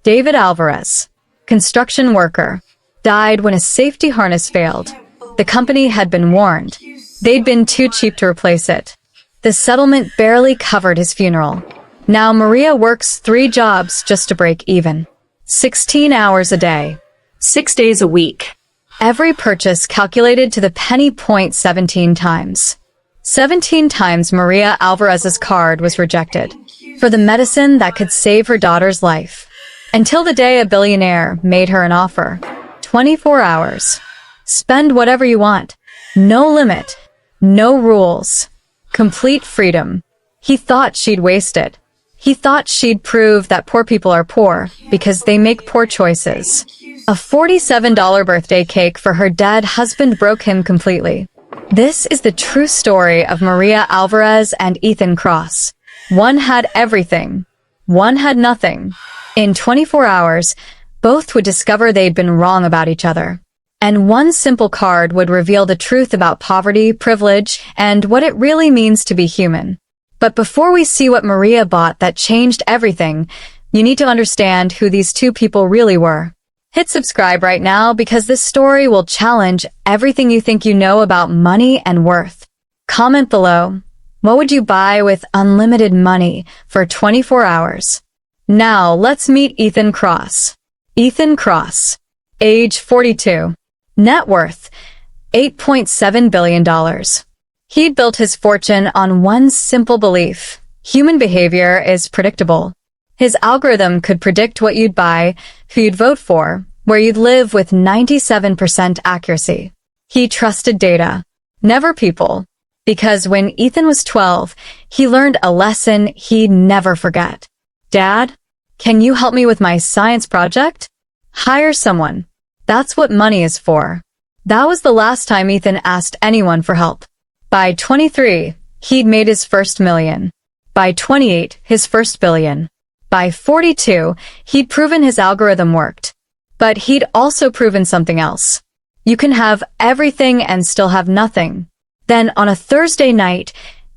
David Alvarez, construction worker, died when a safety harness failed. The company had been warned. They'd been too cheap to replace it. The settlement barely covered his funeral. Now Maria works 3 jobs just to break even. 16 hours a day. 6 days a week. Every purchase calculated to the penny point 17 times. 17 times Maria Alvarez's card was rejected for the medicine that could save her daughter's life. Until the day a billionaire made her an offer. 24 hours. Spend whatever you want. No limit. No rules. Complete freedom. He thought she'd waste it. He thought she'd prove that poor people are poor because they make poor choices. A $47 birthday cake for her dead husband broke him completely. This is the true story of Maria Alvarez and Ethan Kross. One had everything. One had nothing. In 24 hours, both would discover they'd been wrong about each other. And one simple card would reveal the truth about poverty, privilege, and what it really means to be human. But before we see what Maria bought that changed everything, you need to understand who these two people really were. Hit subscribe right now because this story will challenge everything you think you know about money and worth. Comment below, what would you buy with unlimited money for 24 hours? Now let's meet Ethan Kross. Ethan Kross, age 42, net worth $8.7 billion. He'd built his fortune on one simple belief: human behavior is predictable. His algorithm could predict what you'd buy, who you'd vote for, where you'd live with 97% accuracy. He trusted data, never people, because when Ethan was 12, he learned a lesson he'd never forget. Dad, can you help me with my science project? Hire someone. That's what money is for. That was the last time Ethan asked anyone for help. By 23, he'd made his first million. By 28, his first billion. By 42, he'd proven his algorithm worked. But he'd also proven something else. You can have everything and still have nothing. Then on a Thursday night,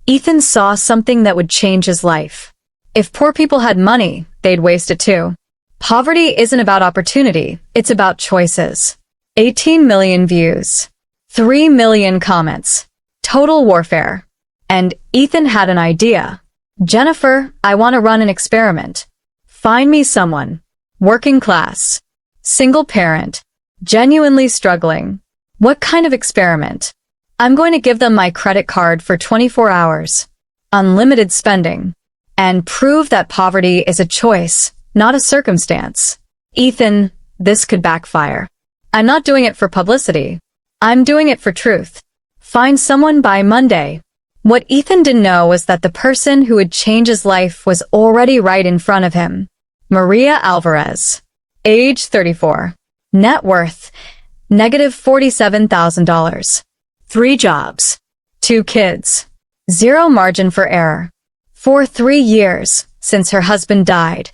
Ethan saw something that would change his life. If poor people had money, they'd waste it too. Poverty isn't about opportunity, it's about choices. 18 million views. 3 million comments. Total warfare. And Ethan had an idea. Jennifer, I want to run an experiment. Find me someone. Working class. Single parent. Genuinely struggling. What kind of experiment? I'm going to give them my credit card for 24 hours. Unlimited spending. And prove that poverty is a choice, not a circumstance. Ethan, this could backfire. I'm not doing it for publicity. I'm doing it for truth. Find someone by Monday. What Ethan didn't know was that the person who would change his life was already right in front of him. Maria Alvarez. Age 34. Net worth, negative $47,000. 3 jobs. 2 kids. 0 margin for error. For 3 years, since her husband died,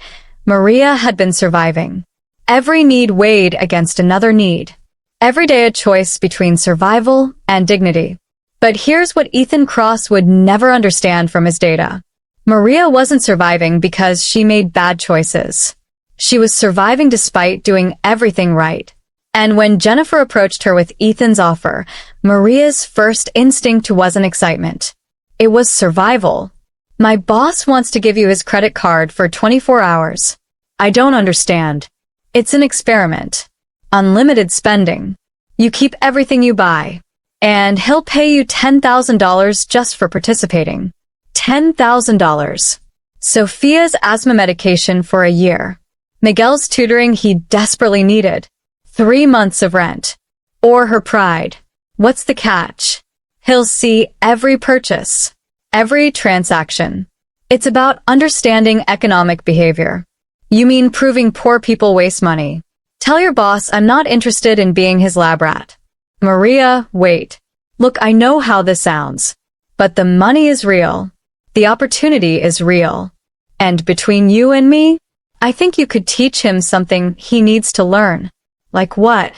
Maria had been surviving. Every need weighed against another need. Every day a choice between survival and dignity. But here's what Ethan Kross would never understand from his data. Maria wasn't surviving because she made bad choices. She was surviving despite doing everything right. And when Jennifer approached her with Ethan's offer, Maria's first instinct wasn't excitement. It was survival. My boss wants to give you his credit card for 24 hours. I don't understand. It's an experiment. Unlimited spending. You keep everything you buy. And he'll pay you $10,000 just for participating. $10,000. Sophia's asthma medication for a year. Miguel's tutoring he desperately needed. 3 months of rent. Or her pride. What's the catch? He'll see every purchase. Every transaction. It's about understanding economic behavior. You mean proving poor people waste money? Tell your boss I'm not interested in being his lab rat. Maria, wait. Look, I know how this sounds. But the money is real. The opportunity is real. And between you and me, I think you could teach him something he needs to learn. Like what?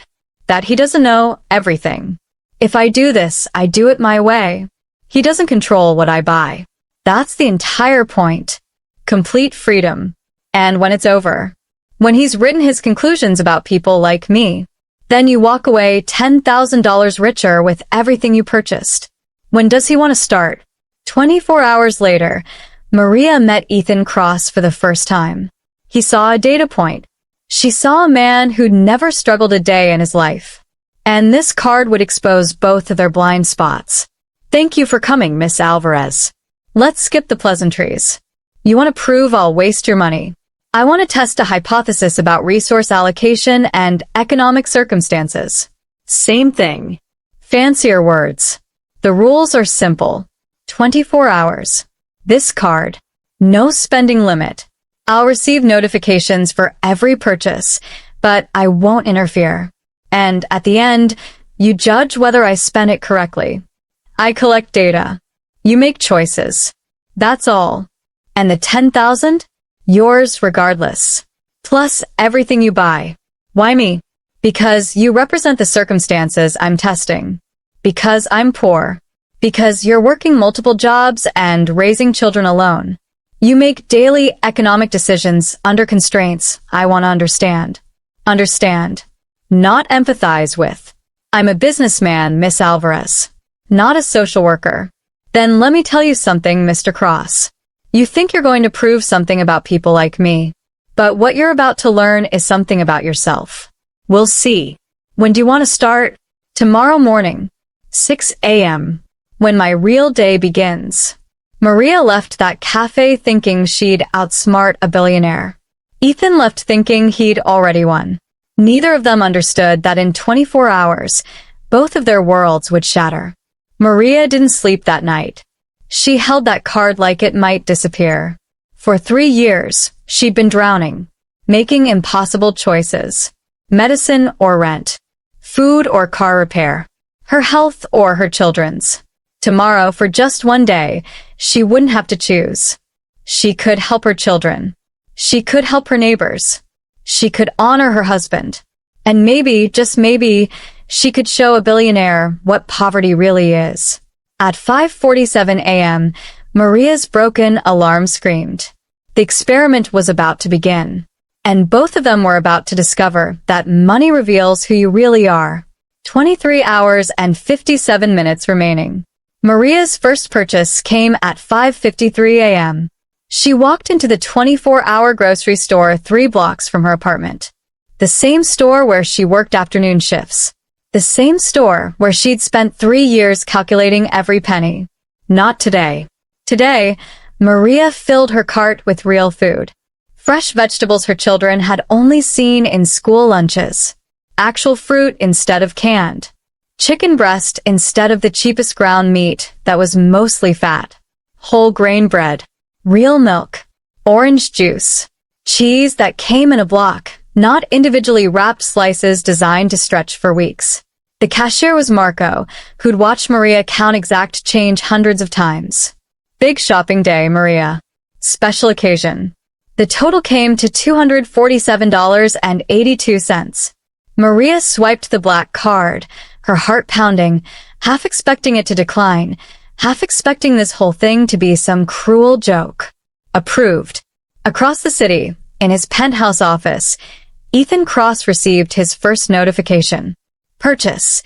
That he doesn't know everything. If I do this, I do it my way. He doesn't control what I buy. That's the entire point. Complete freedom. And when it's over, When he's written his conclusions about people like me. Then you walk away $10,000 richer with everything you purchased. When does he want to start? 24 hours later, Maria met Ethan Cross for the first time. He saw a data point. She saw a man who'd never struggled a day in his life. And this card would expose both of their blind spots. Thank you for coming, Miss Alvarez. Let's skip the pleasantries. You want to prove I'll waste your money. I want to test a hypothesis about resource allocation and economic circumstances. Same thing. Fancier words. The rules are simple. 24 hours. This card. No spending limit. I'll receive notifications for every purchase, but I won't interfere. And at the end, you judge whether I spent it correctly. I collect data. You make choices. That's all. And the 10,000? Yours regardless. Plus everything you buy. Why me? Because you represent the circumstances I'm testing. Because I'm poor. Because you're working multiple jobs and raising children alone. You make daily economic decisions under constraints I want to understand. Understand. Not empathize with. I'm a businessman, Miss Alvarez. Not a social worker. Then let me tell you something, Mr. Cross. You think you're going to prove something about people like me. But what you're about to learn is something about yourself. We'll see. When do you want to start? Tomorrow morning. 6 a.m. When my real day begins. Maria left that cafe thinking she'd outsmart a billionaire. Ethan left thinking he'd already won. Neither of them understood that in 24 hours, both of their worlds would shatter. Maria didn't sleep that night. She held that card like it might disappear. For 3 years, she'd been drowning, making impossible choices. Medicine or rent. Food or car repair. Her health or her children's. Tomorrow, for just one day, she wouldn't have to choose. She could help her children. She could help her neighbors. She could honor her husband. And maybe, just maybe, she could show a billionaire what poverty really is. At 5:47 a.m., Maria's broken alarm screamed. The experiment was about to begin. And both of them were about to discover that money reveals who you really are. 23 hours and 57 minutes remaining. Maria's first purchase came at 5:53 a.m. She walked into the 24-hour grocery store 3 blocks from her apartment. The same store where she worked afternoon shifts. The same store where she'd spent 3 years calculating every penny. Not today. Today, Maria filled her cart with real food. Fresh vegetables her children had only seen in school lunches. Actual fruit instead of canned. Chicken breast instead of the cheapest ground meat that was mostly fat. Whole grain bread. Real milk. Orange juice. Cheese that came in a block, not individually wrapped slices designed to stretch for weeks. The cashier was Marco, who'd watched Maria count exact change hundreds of times. Big shopping day, Maria. Special occasion. The total came to $247.82. Maria swiped the black card, her heart pounding, half expecting it to decline, half expecting this whole thing to be some cruel joke. Approved. Across the city, in his penthouse office, Ethan Cross received his first notification. Purchase.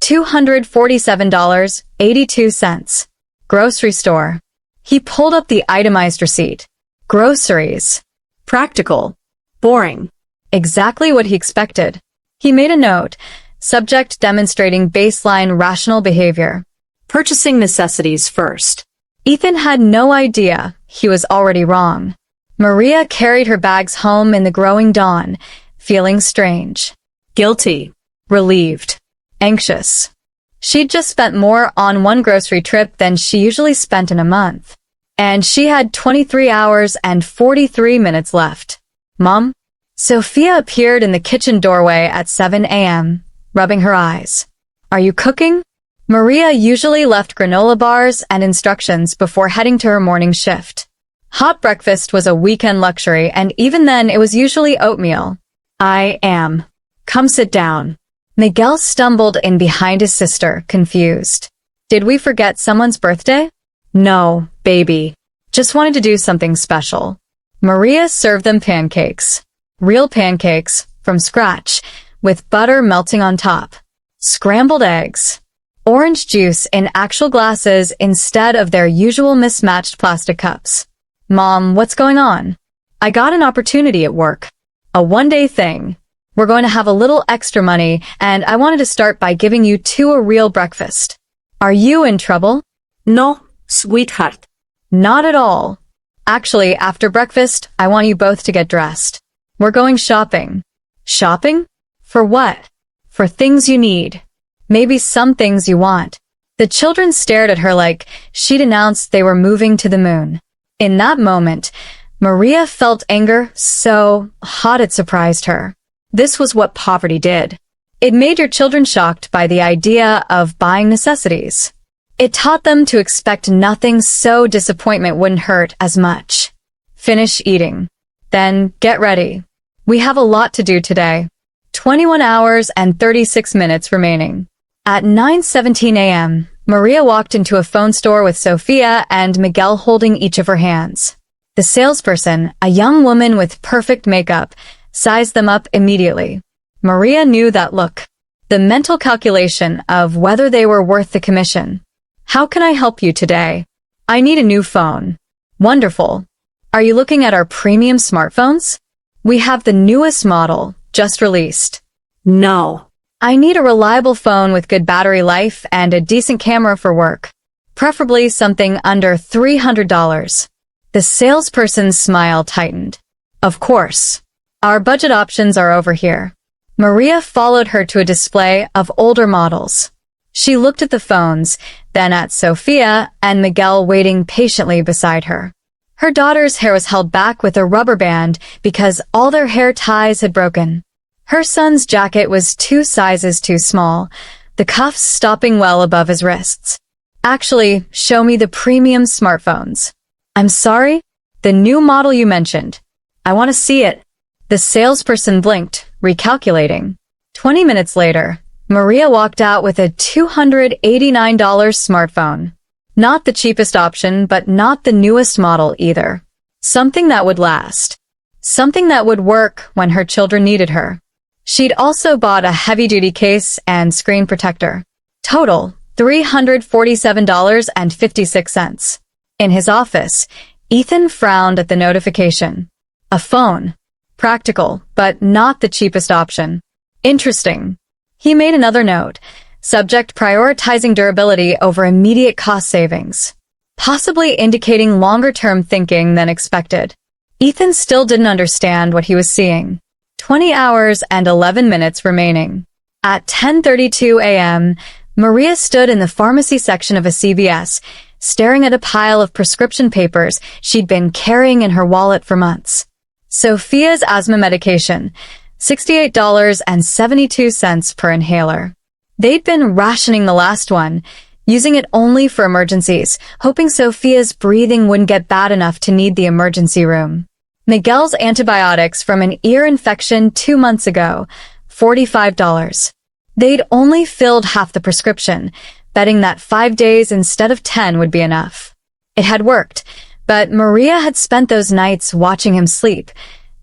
$247.82. Grocery store. He pulled up the itemized receipt. Groceries. Practical. Boring. Exactly what he expected. He made a note. Subject demonstrating baseline rational behavior. Purchasing necessities first. Ethan had no idea he was already wrong. Maria carried her bags home in the growing dawn, feeling strange. Guilty. Relieved. Anxious. She'd just spent more on one grocery trip than she usually spent in a month. And she had 23 hours and 43 minutes left. Mom? Sophia appeared in the kitchen doorway at 7 a.m., rubbing her eyes. Are you cooking? Maria usually left granola bars and instructions before heading to her morning shift. Hot breakfast was a weekend luxury, and even then it was usually oatmeal. I am. Come sit down. Miguel stumbled in behind his sister, confused. Did we forget someone's birthday? No, baby. Just wanted to do something special. Maria served them pancakes. real pancakes from scratch with butter melting on top, scrambled eggs, orange juice in actual glasses instead of their usual mismatched plastic cups. Mom, what's going on? I got an opportunity at work. A one-day thing. We're going to have a little extra money, and I wanted to start by giving you two a real breakfast. Are you in trouble? No, sweetheart. Not at all. Actually, after breakfast, I want you both to get dressed. We're going shopping. Shopping? For what? For things you need. Maybe some things you want. The children stared at her like she'd announced they were moving to the moon. In that moment, Maria felt anger so hot it surprised her. This was what poverty did. It made your children shocked by the idea of buying necessities. It taught them to expect nothing so disappointment wouldn't hurt as much. Finish eating. Then get ready. We have a lot to do today. 21 hours and 36 minutes remaining. At 9:17 a.m., Maria walked into a phone store with Sophia and Miguel holding each of her hands. The salesperson, a young woman with perfect makeup, sized them up immediately. Maria knew that look. The mental calculation of whether they were worth the commission. How can I help you today? I need a new phone. Wonderful. Are you looking at our premium smartphones? We have the newest model, just released. No. I need a reliable phone with good battery life and a decent camera for work. Preferably something under $300. The salesperson's smile tightened. Of course. Our budget options are over here. Maria followed her to a display of older models. She looked at the phones, then at Sophia and Miguel waiting patiently beside her. Her daughter's hair was held back with a rubber band because all their hair ties had broken. Her son's jacket was 2 sizes too small, the cuffs stopping well above his wrists. Actually, show me the premium smartphones. I'm sorry? The new model you mentioned. I want to see it. The salesperson blinked, recalculating. 20 minutes later, Maria walked out with a $289 smartphone. Not the cheapest option, but not the newest model either. Something that would last. Something that would work when her children needed her. She'd also bought a heavy-duty case and screen protector. Total, $347.56. In his office, Ethan frowned at the notification. A phone. Practical, but not the cheapest option. Interesting. He made another note. Subject prioritizing durability over immediate cost savings. Possibly indicating longer-term thinking than expected. Ethan still didn't understand what he was seeing. 20 hours and 11 minutes remaining. At 10:32 a.m., Maria stood in the pharmacy section of a CVS, staring at a pile of prescription papers she'd been carrying in her wallet for months. Sophia's asthma medication, $68.72 per inhaler. They'd been rationing the last one, using it only for emergencies, hoping Sophia's breathing wouldn't get bad enough to need the emergency room. Miguel's antibiotics from an ear infection 2 months ago, $45. They'd only filled half the prescription, betting that 5 days instead of 10 would be enough. It had worked, but Maria had spent those nights watching him sleep,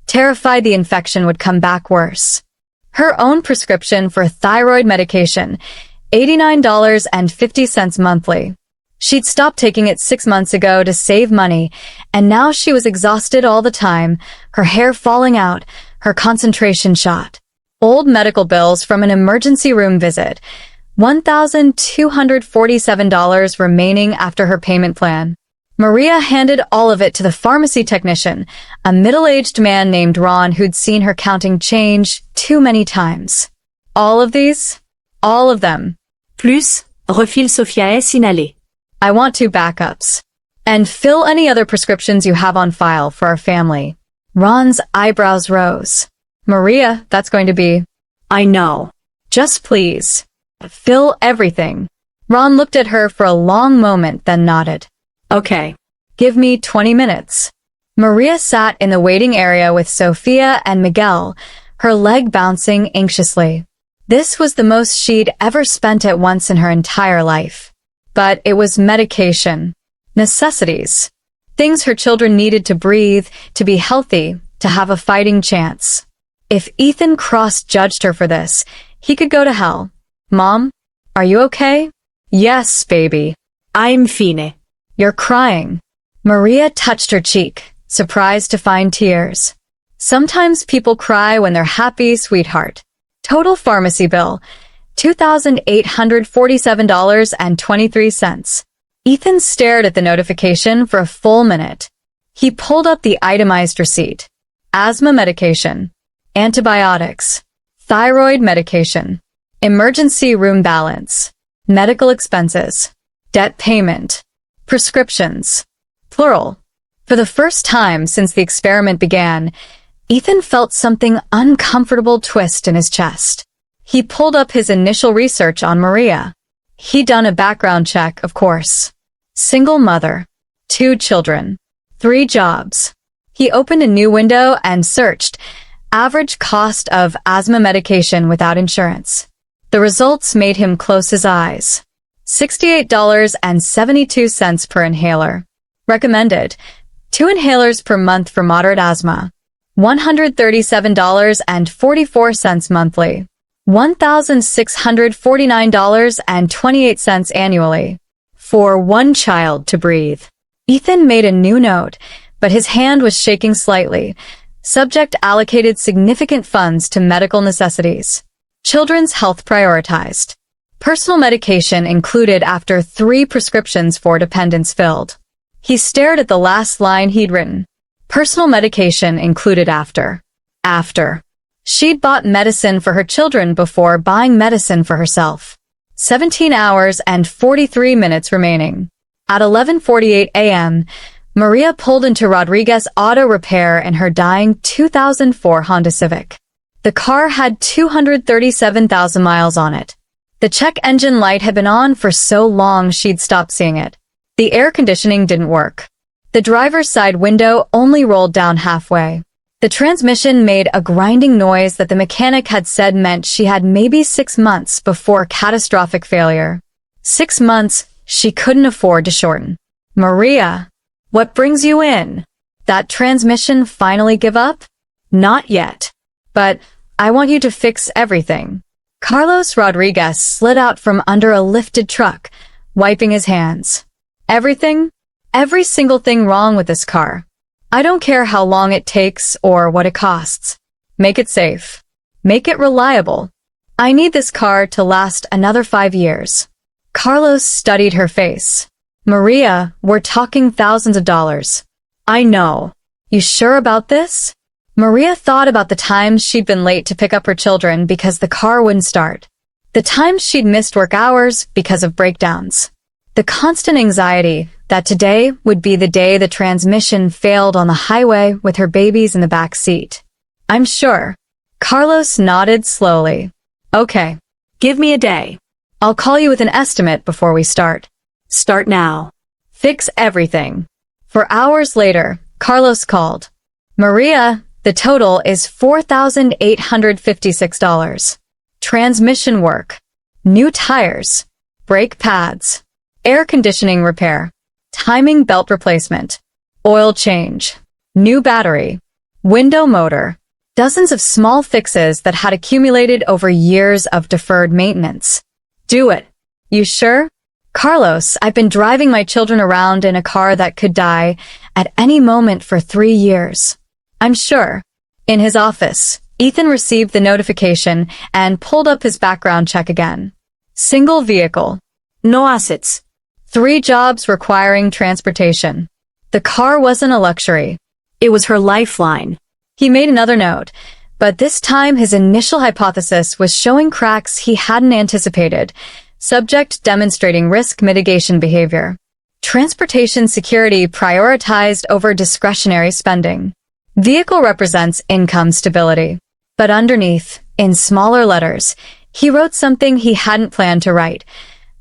terrified the infection would come back worse. Her own prescription for thyroid medication, $89.50 monthly. She'd stopped taking it 6 months ago to save money, and now she was exhausted all the time, her hair falling out, her concentration shot. Old medical bills from an emergency room visit, $1,247 remaining after her payment plan. Maria handed all of it to the pharmacy technician, a middle-aged man named Ron who'd seen her counting change too many times. All of these? All of them. Plus, refile Sophia S. inhalé. I want 2 backups. And fill any other prescriptions you have on file for our family. Ron's eyebrows rose. Maria, that's going to be... I know. Just please. Fill everything. Ron looked at her for a long moment, then nodded. Okay. Give me 20 minutes. Maria sat in the waiting area with Sophia and Miguel, her leg bouncing anxiously. This was the most she'd ever spent at once in her entire life. But it was medication. Necessities. Things her children needed to breathe, to be healthy, to have a fighting chance. If Ethan cross-judged her for this, he could go to hell. Mom, are you okay? Yes, baby. I'm fine. You're crying. Maria touched her cheek, surprised to find tears. Sometimes people cry when they're happy, sweetheart. Total pharmacy bill, $2,847.23. Ethan stared at the notification for a full minute. He pulled up the itemized receipt. Asthma medication, antibiotics, thyroid medication, emergency room balance, medical expenses, debt payment, prescriptions, plural. For the first time since the experiment began, Ethan felt something uncomfortable twist in his chest. He pulled up his initial research on Maria. He'd done a background check, of course. Single mother, 2 children, 3 jobs. He opened a new window and searched average cost of asthma medication without insurance. The results made him close his eyes. $68.72 per inhaler. Recommended, 2 inhalers per month for moderate asthma. $137.44 monthly. $1,649.28 annually. For 1 child to breathe. Ethan made a new note, but his hand was shaking slightly. Subject allocated significant funds to medical necessities. Children's health prioritized. Personal medication included after 3 prescriptions for dependents filled. He stared at the last line he'd written. Personal medication included after. She'd bought medicine for her children before buying medicine for herself. 17 hours and 43 minutes remaining. At 11:48 a.m., Maria pulled into Rodriguez Auto Repair in her dying 2004 Honda Civic. The car had 237,000 miles on it. The check engine light had been on for so long she'd stopped seeing it. The air conditioning didn't work. The driver's side window only rolled down halfway. The transmission made a grinding noise that the mechanic had said meant she had maybe 6 months before catastrophic failure. 6 months she couldn't afford to shorten. Maria, what brings you in? That transmission finally give up? Not yet. But I want you to fix everything. Carlos Rodriguez slid out from under a lifted truck, wiping his hands. Everything? Every single thing wrong with this car. I don't care how long it takes or what it costs. Make it safe. Make it reliable. I need this car to last another 5 years. Carlos studied her face. Maria, we're talking thousands of dollars. I know. You sure about this? Maria thought about the times she'd been late to pick up her children because the car wouldn't start. The times she'd missed work hours because of breakdowns. The constant anxiety that today would be the day the transmission failed on the highway with her babies in the back seat. I'm sure. Carlos nodded slowly. Okay. Give me a day. I'll call you with an estimate before we start. Start now. Fix everything. For hours later, Carlos called. Maria, the total is $4,856. Transmission work. New tires. Brake pads. Air conditioning repair. Timing belt replacement. Oil change. New battery. Window motor. Dozens of small fixes that had accumulated over years of deferred maintenance. Do it. You sure? Carlos, I've been driving my children around in a car that could die at any moment for 3 years. I'm sure. In his office, Ethan received the notification and pulled up his background check again. Single vehicle. No assets. 3 jobs requiring transportation. The car wasn't a luxury. It was her lifeline. He made another note, but this time his initial hypothesis was showing cracks he hadn't anticipated. Subject demonstrating risk mitigation behavior. Transportation security prioritized over discretionary spending. Vehicle represents income stability. But underneath, in smaller letters, he wrote something he hadn't planned to write.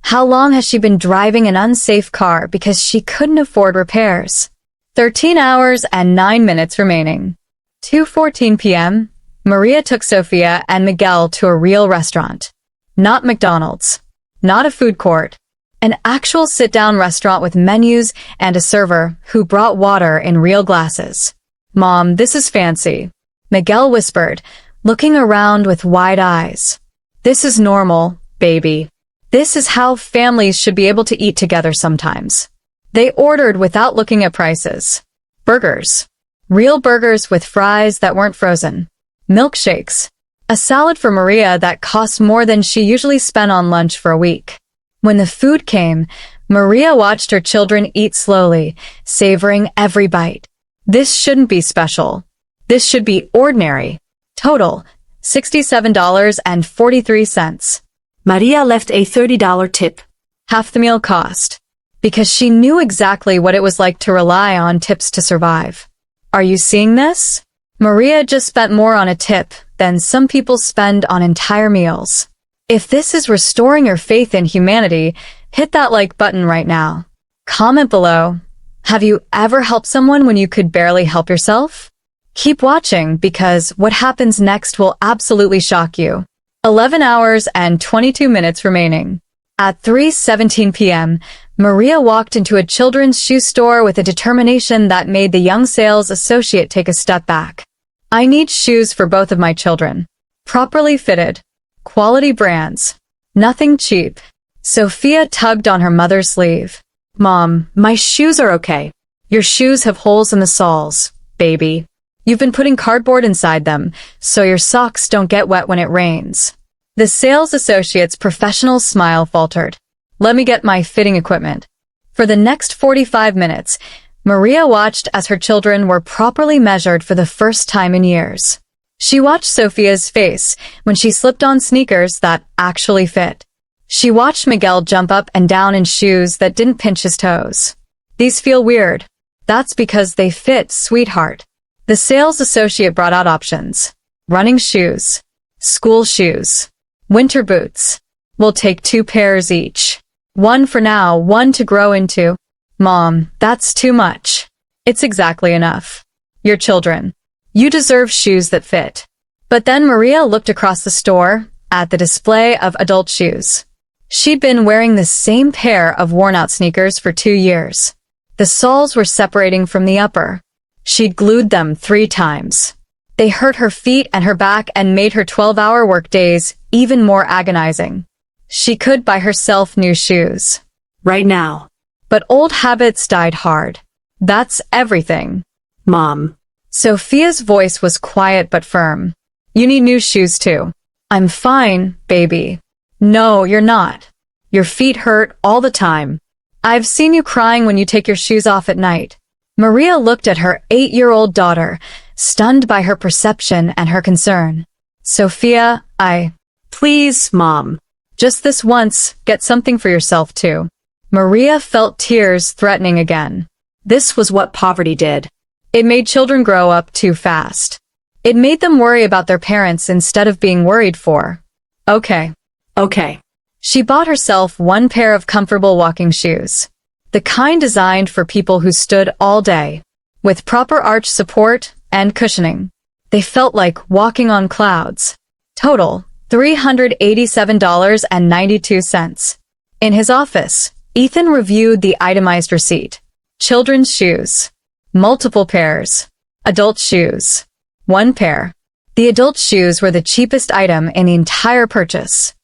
How long has she been driving an unsafe car because she couldn't afford repairs? 13 hours and 9 minutes remaining. 2:14 p.m., Maria took Sophia and Miguel to a real restaurant. Not McDonald's. Not a food court. An actual sit-down restaurant with menus and a server who brought water in real glasses. Mom, this is fancy. Miguel whispered, looking around with wide eyes. This is normal, baby. This is how families should be able to eat together sometimes. They ordered without looking at prices. Burgers. Real burgers with fries that weren't frozen. Milkshakes. A salad for Maria that cost more than she usually spent on lunch for a week. When the food came, Maria watched her children eat slowly, savoring every bite. This shouldn't be special. This should be ordinary. Total, $67.43. Maria left a $30 tip. Half the meal cost. Because she knew exactly what it was like to rely on tips to survive. Are you seeing this? Maria just spent more on a tip than some people spend on entire meals. If this is restoring your faith in humanity, hit that like button right now. Comment below. Have you ever helped someone when you could barely help yourself? Keep watching because what happens next will absolutely shock you. 11 hours and 22 minutes remaining. At 3:17 p.m., Maria walked into a children's shoe store with a determination that made the young sales associate take a step back. I need shoes for both of my children. Properly fitted. Quality brands. Nothing cheap. Sophia tugged on her mother's sleeve. Mom, my shoes are okay. Your shoes have holes in the soles, baby. You've been putting cardboard inside them, so your socks don't get wet when it rains. The sales associate's professional smile faltered. Let me get my fitting equipment. For the next 45 minutes, Maria watched as her children were properly measured for the first time in years. She watched Sophia's face when she slipped on sneakers that actually fit. She watched Miguel jump up and down in shoes that didn't pinch his toes. These feel weird. That's because they fit, sweetheart. The sales associate brought out options. Running shoes. School shoes. Winter boots. We'll take 2 pairs each. One for now, one to grow into. Mom, that's too much. It's exactly enough. Your children. You deserve shoes that fit. But then Maria looked across the store at the display of adult shoes. She'd been wearing the same pair of worn-out sneakers for 2 years. The soles were separating from the upper. She'd glued them 3 times. They hurt her feet and her back and made her 12-hour work days even more agonizing. She could buy herself new shoes. Right now. But old habits died hard. That's everything. Mom. Sophia's voice was quiet but firm. You need new shoes too. I'm fine, baby. No, you're not. Your feet hurt all the time. I've seen you crying when you take your shoes off at night. Maria looked at her 8-year-old daughter, stunned by her perception and her concern. Sophia, Please, Mom. Just this once, get something for yourself too. Maria felt tears threatening again. This was what poverty did. It made children grow up too fast. It made them worry about their parents instead of being worried for. Okay. She bought herself 1 pair of comfortable walking shoes. The kind designed for people who stood all day. With proper arch support and cushioning. They felt like walking on clouds. Total, $387.92. In his office, Ethan reviewed the itemized receipt. Children's shoes. Multiple pairs. Adult shoes. 1 pair. The adult shoes were the cheapest item in the entire purchase.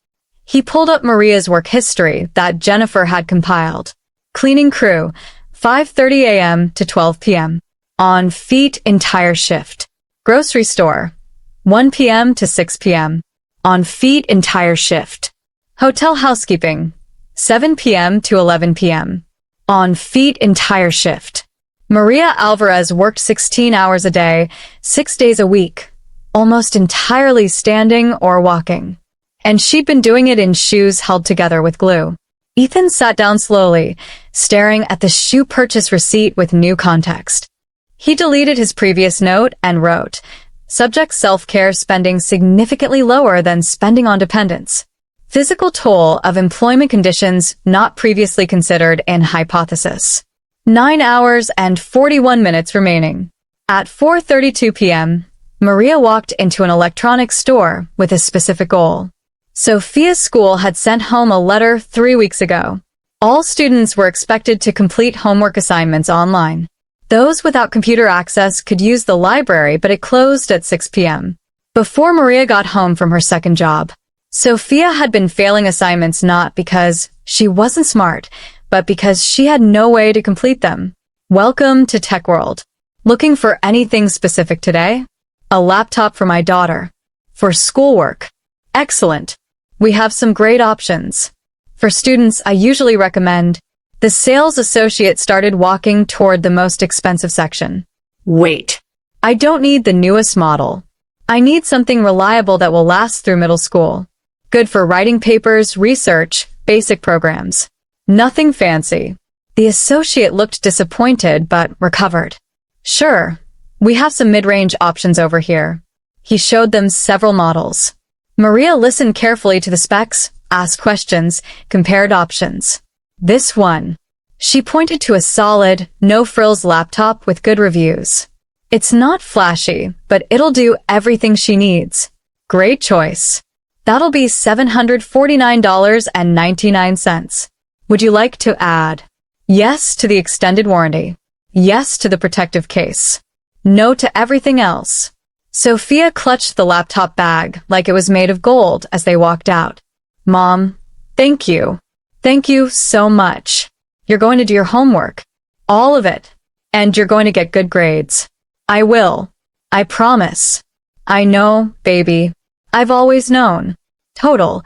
He pulled up Maria's work history that Jennifer had compiled. Cleaning crew, 5:30 a.m. to 12 p.m. On feet entire shift. Grocery store, 1 p.m. to 6 p.m. On feet entire shift. Hotel housekeeping, 7 p.m. to 11 p.m. On feet entire shift. Maria Alvarez worked 16 hours a day, 6 days a week, almost entirely standing or walking. And she'd been doing it in shoes held together with glue. Ethan sat down slowly, staring at the shoe purchase receipt with new context. He deleted his previous note and wrote, subject self-care spending significantly lower than spending on dependents. Physical toll of employment conditions not previously considered in hypothesis. 9 hours and 41 minutes remaining. At 4:32 p.m., Maria walked into an electronics store with a specific goal. Sophia's school had sent home a letter 3 weeks ago. All students were expected to complete homework assignments online. Those without computer access could use the library, but it closed at 6 p.m. Before Maria got home from her second job, Sophia had been failing assignments not because she wasn't smart, but because she had no way to complete them. Welcome to Tech World. Looking for anything specific today? A laptop for my daughter. For schoolwork. Excellent. We have some great options. For students, I usually recommend. The sales associate started walking toward the most expensive section. Wait. I don't need the newest model. I need something reliable that will last through middle school. Good for writing papers, research, basic programs. Nothing fancy. The associate looked disappointed but recovered. Sure, we have some mid-range options over here. He showed them several models. Maria listened carefully to the specs, asked questions, compared options. This one. She pointed to a solid, no-frills laptop with good reviews. It's not flashy, but it'll do everything she needs. Great choice. That'll be $749.99. Would you like to add? Yes to the extended warranty. Yes to the protective case. No to everything else. Sophia clutched the laptop bag like it was made of gold as they walked out. Mom, thank you. Thank you so much. You're going to do your homework. All of it. And you're going to get good grades. I will. I promise. I know, baby. I've always known. Total,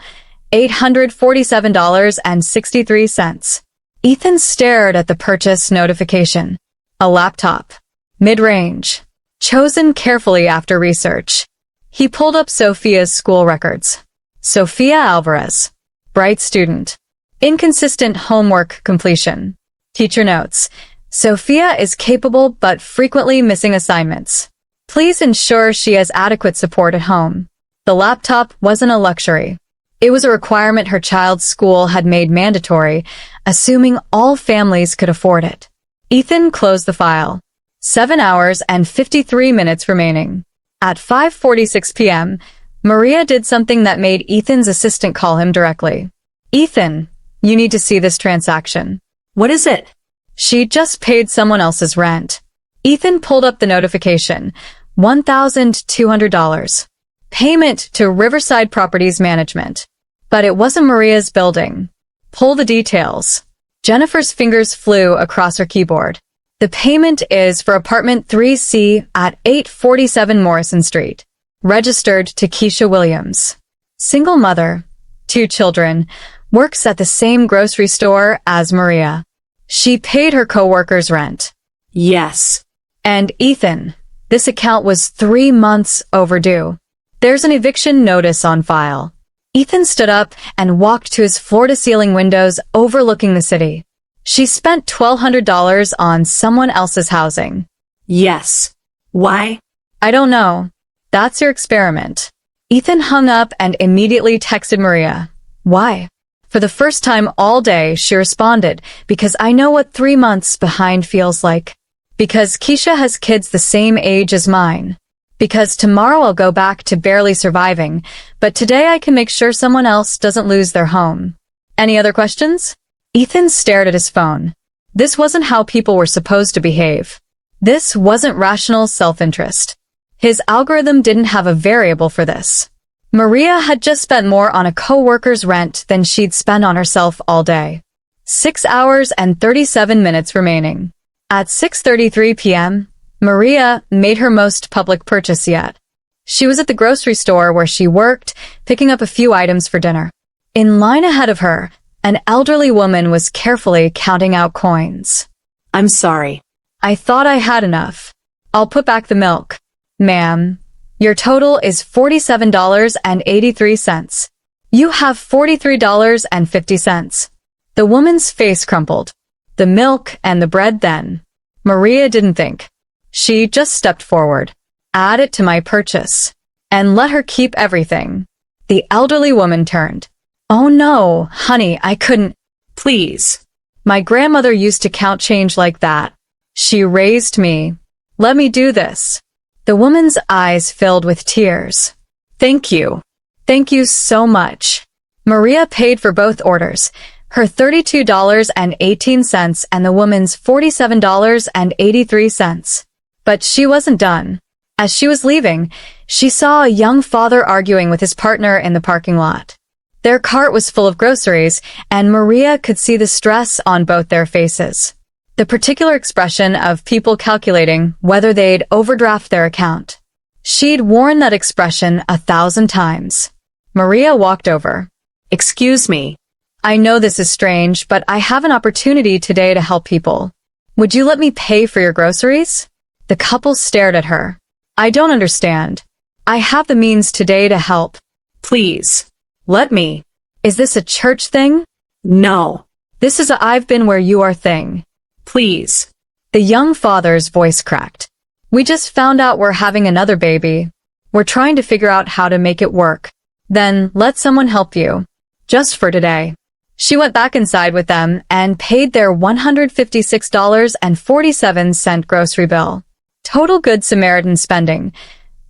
$847.63. Ethan stared at the purchase notification. A laptop. Mid-range. Chosen carefully after research. He pulled up Sophia's school records. Sophia Alvarez. Bright student. Inconsistent homework completion. Teacher notes. Sophia is capable but frequently missing assignments. Please ensure she has adequate support at home. The laptop wasn't a luxury. It was a requirement her child's school had made mandatory, assuming all families could afford it. Ethan closed the file. 7 hours and 53 minutes remaining. At 5:46 p.m., Maria did something that made Ethan's assistant call him directly. Ethan, you need to see this transaction. What is it? She just paid someone else's rent. Ethan pulled up the notification. $1,200. Payment to Riverside Properties Management. But it wasn't Maria's building. Pull the details. Jennifer's fingers flew across her keyboard. The payment is for apartment 3C at 847 Morrison Street. Registered to Keisha Williams. Single mother. 2 children. Works at the same grocery store as Maria. She paid her coworker's rent. Yes. And Ethan, this account was 3 months overdue. There's an eviction notice on file. Ethan stood up and walked to his floor-to-ceiling windows overlooking the city. She spent $1,200 on someone else's housing. Yes. Why? I don't know. That's your experiment. Ethan hung up and immediately texted Maria. Why? For the first time all day, she responded, because I know what 3 months behind feels like. Because Keisha has kids the same age as mine. Because tomorrow I'll go back to barely surviving, but today I can make sure someone else doesn't lose their home. Any other questions? Ethan stared at his phone. This wasn't how people were supposed to behave. This wasn't rational self-interest. His algorithm didn't have a variable for this. Maria had just spent more on a co-worker's rent than she'd spent on herself all day. 6 hours and 37 minutes remaining. At 6:33 p.m., Maria made her most public purchase yet. She was at the grocery store where she worked, picking up a few items for dinner. In line ahead of her, an elderly woman was carefully counting out coins. I'm sorry. I thought I had enough. I'll put back the milk. Ma'am, your total is $47.83. You have $43.50. The woman's face crumpled. The milk and the bread then. Maria didn't think. She just stepped forward. Add it to my purchase. And let her keep everything. The elderly woman turned. Oh no, honey, I couldn't. Please. My grandmother used to count change like that. She raised me. Let me do this. The woman's eyes filled with tears. Thank you. Thank you so much. Maria paid for both orders, her $32.18 and the woman's $47.83. But she wasn't done. As she was leaving, she saw a young father arguing with his partner in the parking lot. Their cart was full of groceries, and Maria could see the stress on both their faces. The particular expression of people calculating whether they'd overdraft their account. She'd worn that expression 1,000 times. Maria walked over. Excuse me. I know this is strange, but I have an opportunity today to help people. Would you let me pay for your groceries? The couple stared at her. I don't understand. I have the means today to help. Please. Let me. Is this a church thing? No. This is a I've been where you are thing. Please. The young father's voice cracked. We just found out we're having another baby. We're trying to figure out how to make it work. Then let someone help you. Just for today. She went back inside with them and paid their $156.47 grocery bill. Total Good Samaritan spending,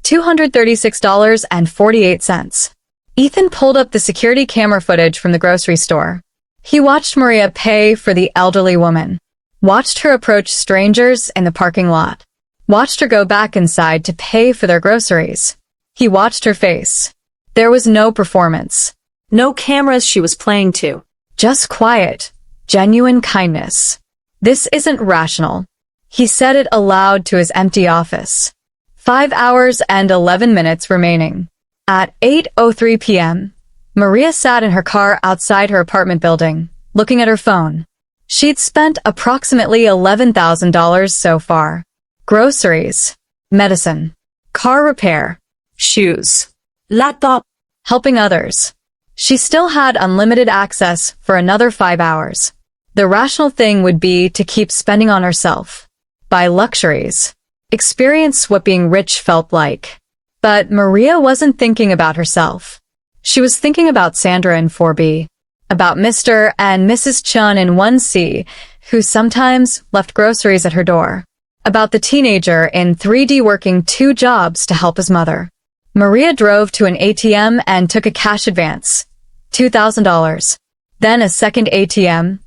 $236.48. Ethan pulled up the security camera footage from the grocery store. He watched Maria pay for the elderly woman, watched her approach strangers in the parking lot, watched her go back inside to pay for their groceries. He watched her face. There was no performance. No cameras she was playing to. Just quiet, genuine kindness. This isn't rational. He said it aloud to his empty office. 5 hours and 11 minutes remaining. At 8:03 p.m., Maria sat in her car outside her apartment building, looking at her phone. She'd spent approximately $11,000 so far. Groceries, medicine, car repair, shoes, laptop, helping others. She still had unlimited access for another 5 hours. The rational thing would be to keep spending on herself. Buy luxuries. Experience what being rich felt like. But Maria wasn't thinking about herself. She was thinking about Sandra in 4B, about Mr. and Mrs. Chun in 1C, who sometimes left groceries at her door, about the teenager in 3D working 2 jobs to help his mother. Maria drove to an ATM and took a cash advance, $2,000. Then a second ATM,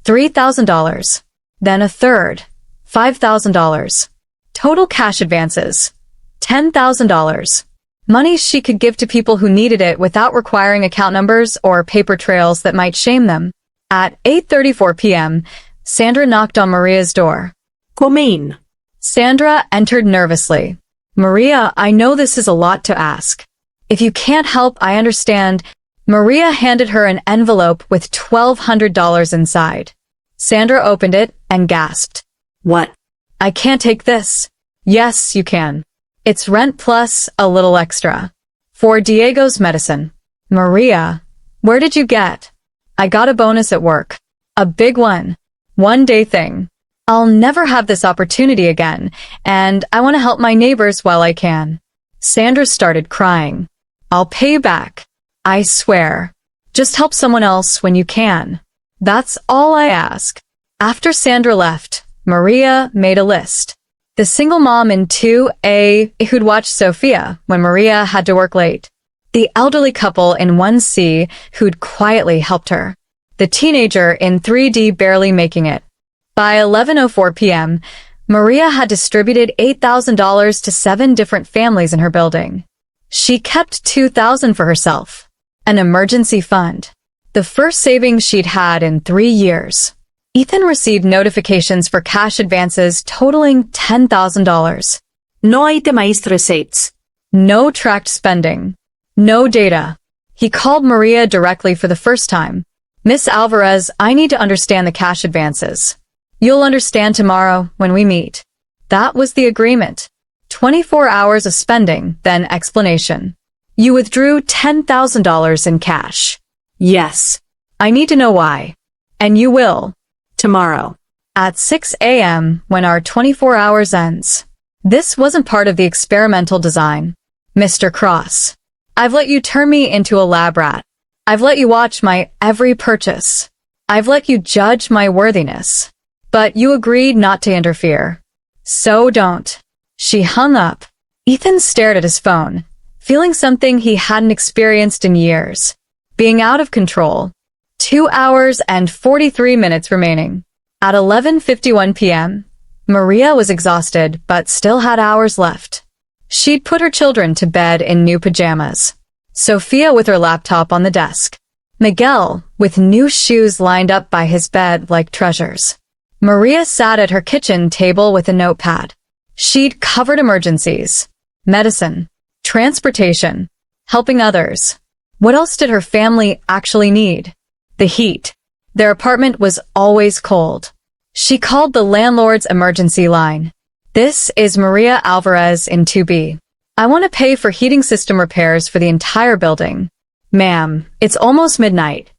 $3,000. Then a third, $5,000. Total cash advances, $10,000. Money she could give to people who needed it without requiring account numbers or paper trails that might shame them. At 8:34 p.m., Sandra knocked on Maria's door. Come in. Sandra entered nervously. Maria, I know this is a lot to ask. If you can't help, I understand. Maria handed her an envelope with $1,200 inside. Sandra opened it and gasped. What? I can't take this. Yes, you can. It's rent plus a little extra. For Diego's medicine. Maria, where did you get? I got a bonus at work. A big one. 1-day thing. I'll never have this opportunity again, and I want to help my neighbors while I can. Sandra started crying. I'll pay you back. I swear. Just help someone else when you can. That's all I ask. After Sandra left, Maria made a list. The single mom in 2A who'd watch Sophia when Maria had to work late. The elderly couple in 1C who'd quietly helped her. The teenager in 3D barely making it. By 11:04 p.m., Maria had distributed $8,000 to 7 different families in her building. She kept $2,000 for herself, an emergency fund, the first savings she'd had in 3 years. Ethan received notifications for cash advances totaling $10,000. No itemized receipts. No tracked spending. No data. He called Maria directly for the first time. Miss Alvarez, I need to understand the cash advances. You'll understand tomorrow when we meet. That was the agreement. 24 hours of spending, then explanation. You withdrew $10,000 in cash. Yes. I need to know why. And you will. Tomorrow. At 6 a.m. when our 24 hours ends. This wasn't part of the experimental design. Mr. Cross. I've let you turn me into a lab rat. I've let you watch my every purchase. I've let you judge my worthiness. But you agreed not to interfere. So don't. She hung up. Ethan stared at his phone, feeling something he hadn't experienced in years. Being out of control. 2 hours and 43 minutes remaining. At 11:51 p.m., Maria was exhausted but still had hours left. She'd put her children to bed in new pajamas. Sophia with her laptop on the desk. Miguel with new shoes lined up by his bed like treasures. Maria sat at her kitchen table with a notepad. She'd covered emergencies, medicine, transportation, helping others. What else did her family actually need? The heat. Their apartment was always cold. She called the landlord's emergency line. This is Maria Alvarez in 2B. I want to pay for heating system repairs for the entire building. Ma'am, it's almost midnight.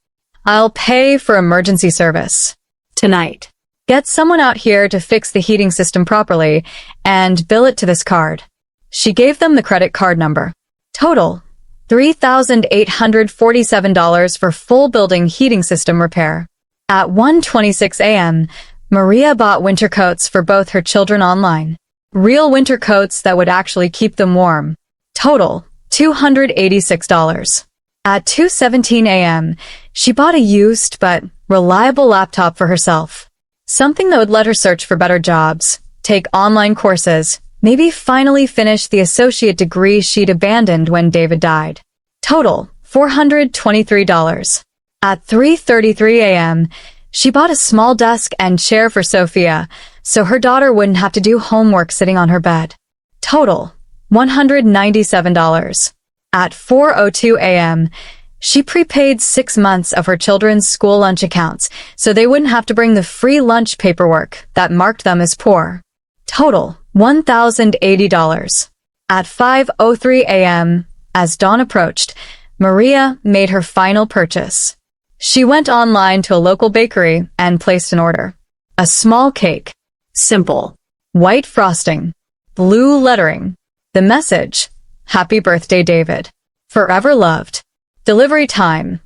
I'll pay for emergency service. Tonight. Get someone out here to fix the heating system properly and bill it to this card. She gave them the credit card number. Total, $3,847 for full building heating system repair. At 1:26 a.m., Maria bought winter coats for both her children online. Real winter coats that would actually keep them warm. Total, $286. At 2:17 a.m., she bought a used but reliable laptop for herself. Something that would let her search for better jobs, take online courses, maybe finally finish the associate degree she'd abandoned when David died. Total, $423. At 3:33 a.m., she bought a small desk and chair for Sophia, so her daughter wouldn't have to do homework sitting on her bed. Total, $197. At 4:02 a.m., she prepaid 6 months of her children's school lunch accounts, so they wouldn't have to bring the free lunch paperwork that marked them as poor. Total, $1,080. At 5:03 a.m., as dawn approached, Maria made her final purchase. She went online to a local bakery and placed an order. A small cake. Simple. White frosting. Blue lettering. The message, Happy Birthday, David. Forever loved. Delivery time,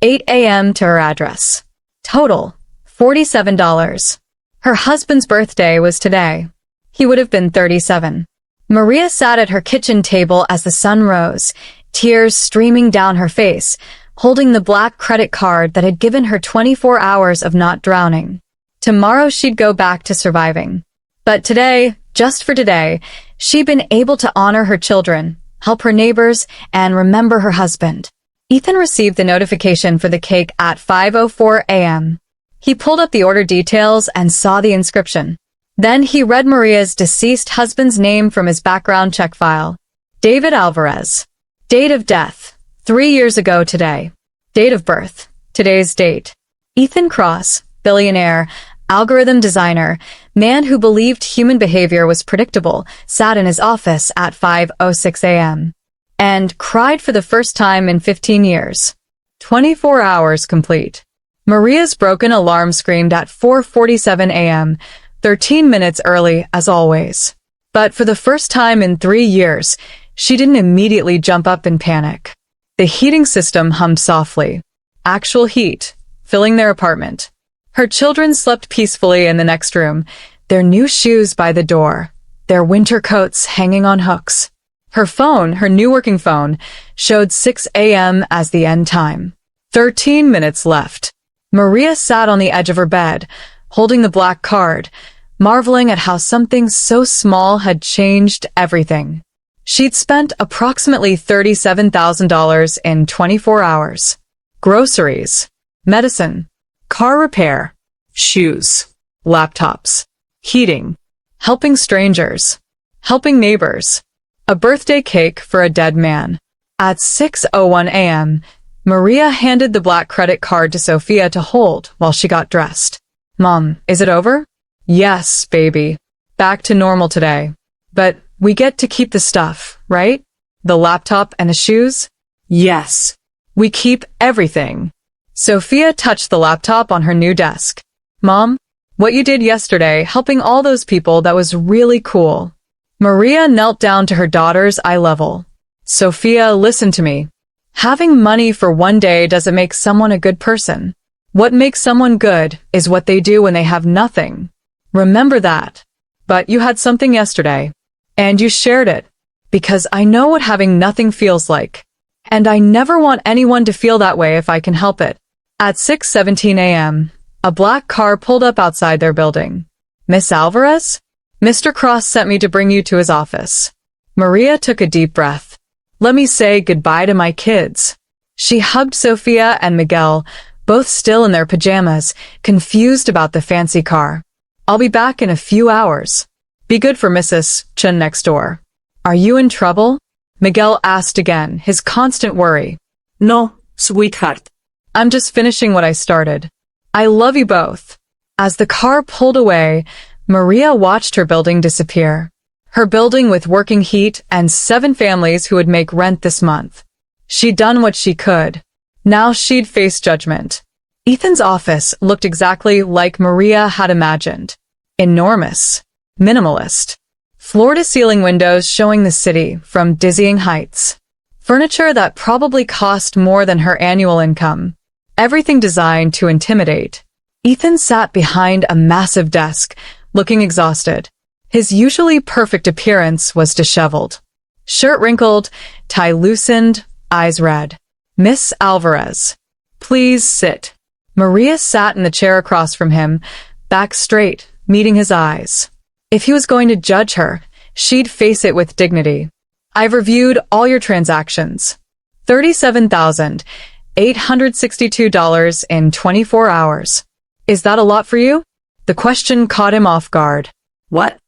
8 a.m. to her address. Total, $47. Her husband's birthday was today. He would have been 37. Maria sat at her kitchen table as the sun rose, tears streaming down her face, holding the black credit card that had given her 24 hours of not drowning. Tomorrow she'd go back to surviving. But today, just for today, she'd been able to honor her children, help her neighbors, and remember her husband. Ethan received the notification for the cake at 5:04 a.m. He pulled up the order details and saw the inscription. Then he read Maria's deceased husband's name from his background check file. David Alvarez. Date of death, 3 years ago today. Date of birth, today's date. Ethan Cross, billionaire, algorithm designer, man who believed human behavior was predictable, sat in his office at 5:06 a.m. and cried for the first time in 15 years. 24 hours complete. Maria's broken alarm screamed at 4:47 a.m., 13 minutes early as always. But for the first time in 3 years, she didn't immediately jump up in panic. The heating system hummed softly. Actual heat, filling their apartment. Her children slept peacefully in the next room, their new shoes by the door, their winter coats hanging on hooks. Her phone, her new working phone, showed 6 a.m. as the end time. 13 minutes left. Maria sat on the edge of her bed, holding the black card, marveling at how something so small had changed everything. She'd spent approximately $37,000 in 24 hours. Groceries, medicine, car repair, shoes, laptops, heating, helping strangers, helping neighbors, a birthday cake for a dead man. At 6:01 a.m., Maria handed the black credit card to Sophia to hold while she got dressed. Mom, is it over? Yes, baby. Back to normal today. But we get to keep the stuff, right? The laptop and the shoes? Yes. We keep everything. Sophia touched the laptop on her new desk. Mom, what you did yesterday helping all those people, that was really cool. Maria knelt down to her daughter's eye level. Sophia, listen to me. Having money for one day doesn't make someone a good person. What makes someone good is what they do when they have nothing. Remember that. But you had something yesterday, and you shared it, because I know what having nothing feels like. And I never want anyone to feel that way if I can help it. At 6:17 a.m., a black car pulled up outside their building. Miss Alvarez? Mr. Cross sent me to bring you to his office. Maria took a deep breath. Let me say goodbye to my kids. She hugged Sophia and Miguel, both still in their pajamas, confused about the fancy car. I'll be back in a few hours. Be good for Mrs. Chen next door. Are you in trouble? Miguel asked again, his constant worry. No, sweetheart. I'm just finishing what I started. I love you both. As the car pulled away, Maria watched her building disappear. Her building with working heat and 7 families who would make rent this month. She'd done what she could. Now she'd face judgment. Ethan's office looked exactly like Maria had imagined. Enormous. Minimalist. Floor-to-ceiling windows showing the city from dizzying heights. Furniture that probably cost more than her annual income. Everything designed to intimidate. Ethan sat behind a massive desk, looking exhausted. His usually perfect appearance was disheveled. Shirt wrinkled, tie loosened, eyes red. Miss Alvarez. Please sit. Maria sat in the chair across from him, back straight, meeting his eyes. If he was going to judge her, she'd face it with dignity. I've reviewed all your transactions. $37,862 in 24 hours. Is that a lot for you? The question caught him off guard. What?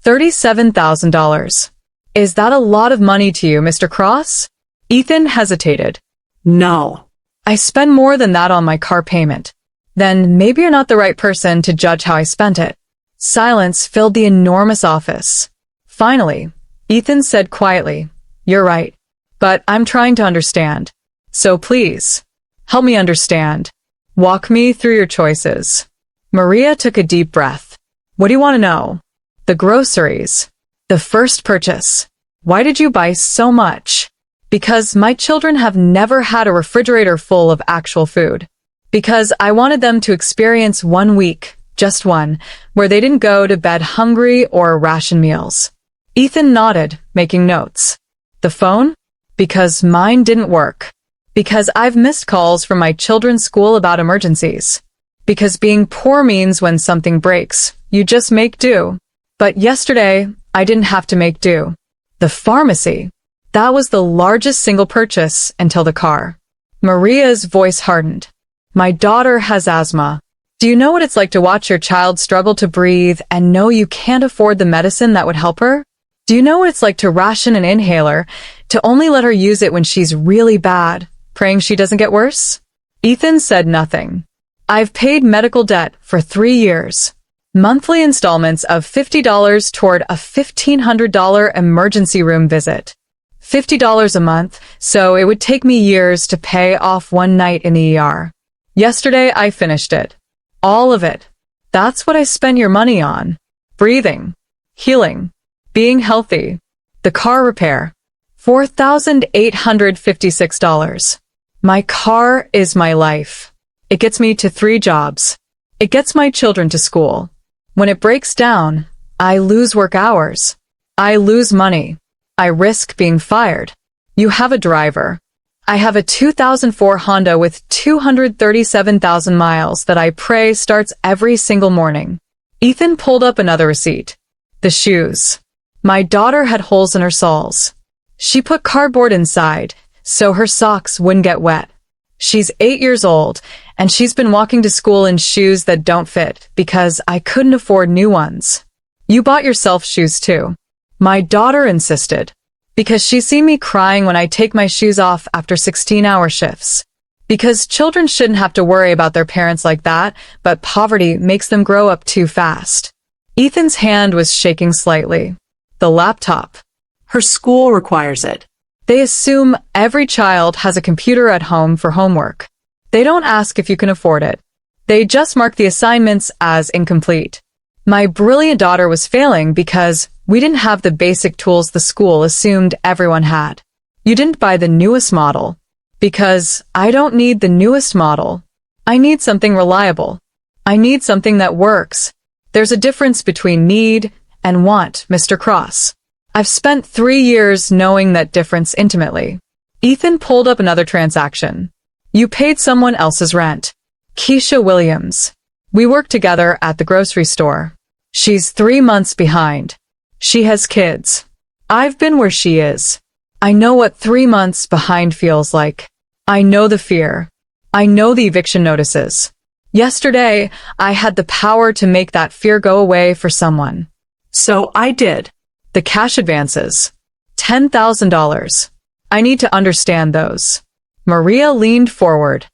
$37,000. Is that a lot of money to you, Mr. Cross? Ethan hesitated. No. I spend more than that on my car payment. Then maybe you're not the right person to judge how I spent it. Silence filled the enormous office. Finally, Ethan said quietly, You're right, but I'm trying to understand. So please, help me understand. Walk me through your choices. Maria took a deep breath. What do you want to know? The groceries. The first purchase. Why did you buy so much? Because my children have never had a refrigerator full of actual food. Because I wanted them to experience 1 week, just one, where they didn't go to bed hungry or ration meals. Ethan nodded, making notes. The phone? Because mine didn't work. Because I've missed calls from my children's school about emergencies. Because being poor means when something breaks, you just make do. But yesterday, I didn't have to make do. The pharmacy. That was the largest single purchase until the car. Maria's voice hardened. My daughter has asthma. Do you know what it's like to watch your child struggle to breathe and know you can't afford the medicine that would help her? Do you know what it's like to ration an inhaler, to only let her use it when she's really bad, praying she doesn't get worse? Ethan said nothing. I've paid medical debt for 3 years. Monthly installments of $50 toward a $1,500 emergency room visit. $50 a month, so it would take me years to pay off one night in the ER. Yesterday, I finished it. All of it. That's what I spent your money on. Breathing. Healing. Being healthy. The car repair. $4,856. My car is my life. It gets me to 3 jobs. It gets my children to school. When it breaks down, I lose work hours. I lose money. I risk being fired. You have a driver. I have a 2004 Honda with 237,000 miles that I pray starts every single morning. Ethan pulled up another receipt. The shoes. My daughter had holes in her soles. She put cardboard inside, so her socks wouldn't get wet. She's 8 years old, and she's been walking to school in shoes that don't fit because I couldn't afford new ones. You bought yourself shoes too. My daughter insisted. Because she's seen me crying when I take my shoes off after 16-hour shifts. Because children shouldn't have to worry about their parents like that, but poverty makes them grow up too fast. Ethan's hand was shaking slightly. The laptop. Her school requires it. They assume every child has a computer at home for homework. They don't ask if you can afford it. They just mark the assignments as incomplete. My brilliant daughter was failing because we didn't have the basic tools the school assumed everyone had. You didn't buy the newest model. Because I don't need the newest model. I need something reliable. I need something that works. There's a difference between need and want, Mr. Cross. I've spent 3 years knowing that difference intimately. Ethan pulled up another transaction. You paid someone else's rent. Keisha Williams. We work together at the grocery store. She's 3 months behind. She has kids. I've been where she is. I know what 3 months behind feels like. I know the fear. I know the eviction notices. Yesterday, I had the power to make that fear go away for someone. So I did. The cash advances. $10,000. I need to understand those. Maria leaned forward.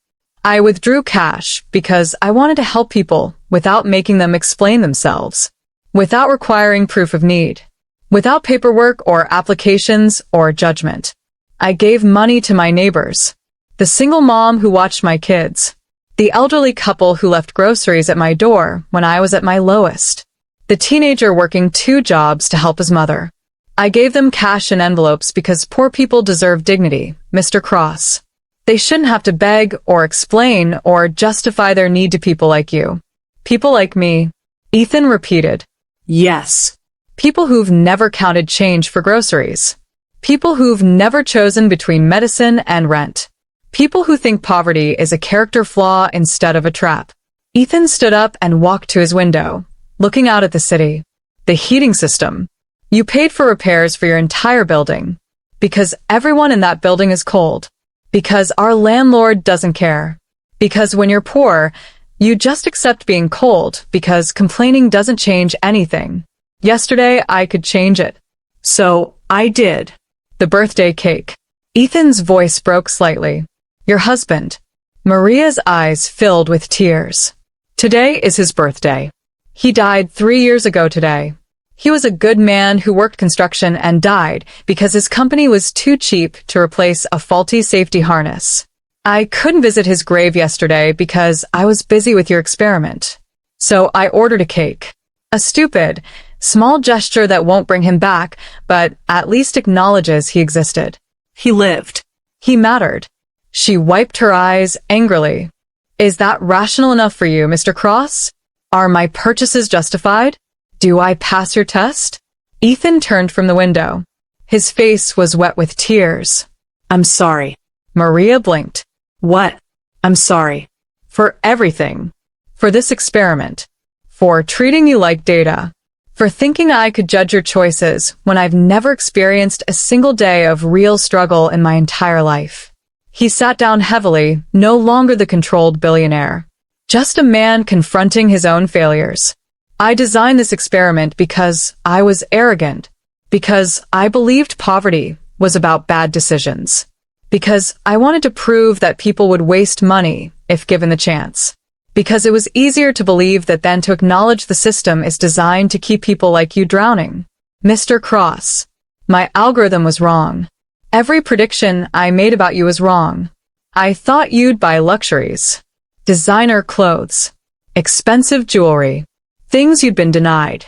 I withdrew cash because I wanted to help people without making them explain themselves, without requiring proof of need, without paperwork or applications or judgment. I gave money to my neighbors, the single mom who watched my kids, the elderly couple who left groceries at my door when I was at my lowest, the teenager working 2 jobs to help his mother. I gave them cash in envelopes because poor people deserve dignity, Mr. Cross. They shouldn't have to beg or explain or justify their need to people like you. People like me. Ethan repeated. Yes. People who've never counted change for groceries. People who've never chosen between medicine and rent. People who think poverty is a character flaw instead of a trap. Ethan stood up and walked to his window, looking out at the city. The heating system. You paid for repairs for your entire building. Because everyone in that building is cold. Because our landlord doesn't care. Because when you're poor, you just accept being cold because complaining doesn't change anything. Yesterday, I could change it. So I did. The birthday cake. Ethan's voice broke slightly. Your husband. Maria's eyes filled with tears. Today is his birthday. He died 3 years ago today. He was a good man who worked construction and died because his company was too cheap to replace a faulty safety harness. I couldn't visit his grave yesterday because I was busy with your experiment. So I ordered a cake. A stupid, small gesture that won't bring him back, but at least acknowledges he existed. He lived. He mattered. She wiped her eyes angrily. Is that rational enough for you, Mr. Cross? Are my purchases justified? Do I pass your test? Ethan turned from the window. His face was wet with tears. I'm sorry. Maria blinked. What? I'm sorry. For everything. For this experiment. For treating you like data. For thinking I could judge your choices when I've never experienced a single day of real struggle in my entire life. He sat down heavily, no longer the controlled billionaire. Just a man confronting his own failures. I designed this experiment because I was arrogant, because I believed poverty was about bad decisions, because I wanted to prove that people would waste money if given the chance, because it was easier to believe that than to acknowledge the system is designed to keep people like you drowning. Mr. Cross, my algorithm was wrong. Every prediction I made about you was wrong. I thought you'd buy luxuries, designer clothes, expensive jewelry, things you'd been denied.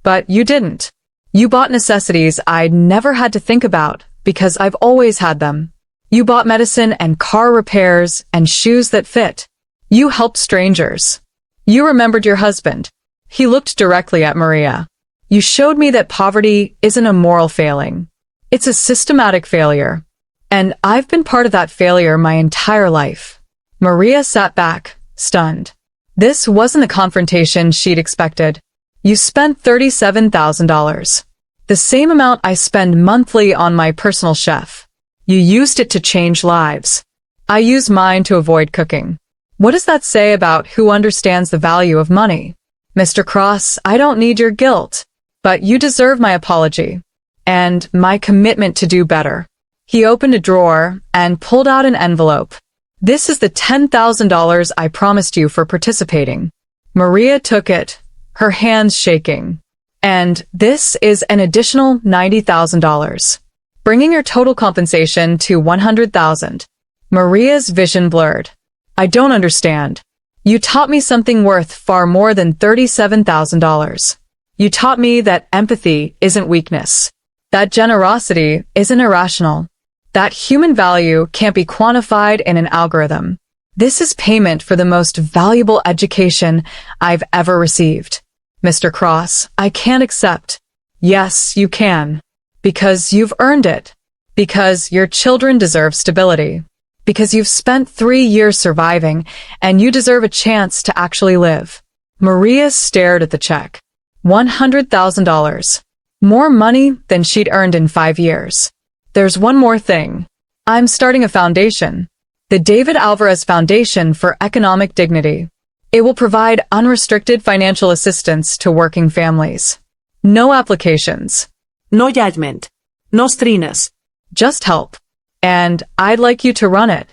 But you didn't. You bought necessities I'd never had to think about because I've always had them. You bought medicine and car repairs and shoes that fit. You helped strangers. You remembered your husband. He looked directly at Maria. You showed me that poverty isn't a moral failing. It's a systematic failure. And I've been part of that failure my entire life. Maria sat back, stunned. This wasn't the confrontation she'd expected. You spent $37,000. The same amount I spend monthly on my personal chef. You used it to change lives. I use mine to avoid cooking. What does that say about who understands the value of money? Mr. Cross, I don't need your guilt, but you deserve my apology and my commitment to do better. He opened a drawer and pulled out an envelope. This is the $10,000 I promised you for participating. Maria took it, her hands shaking. And this is an additional $90,000, bringing your total compensation to $100,000. Maria's vision blurred. I don't understand. You taught me something worth far more than $37,000. You taught me that empathy isn't weakness, that generosity isn't irrational, that human value can't be quantified in an algorithm. This is payment for the most valuable education I've ever received. Mr. Cross, I can't accept. Yes, you can. Because you've earned it. Because your children deserve stability. Because you've spent 3 years surviving, and you deserve a chance to actually live. Maria stared at the check. $100,000. More money than she'd earned in 5 years. There's one more thing. I'm starting a foundation. The David Alvarez Foundation for Economic Dignity. It will provide unrestricted financial assistance to working families. No applications. No judgment. No strings. Just help. And I'd like you to run it.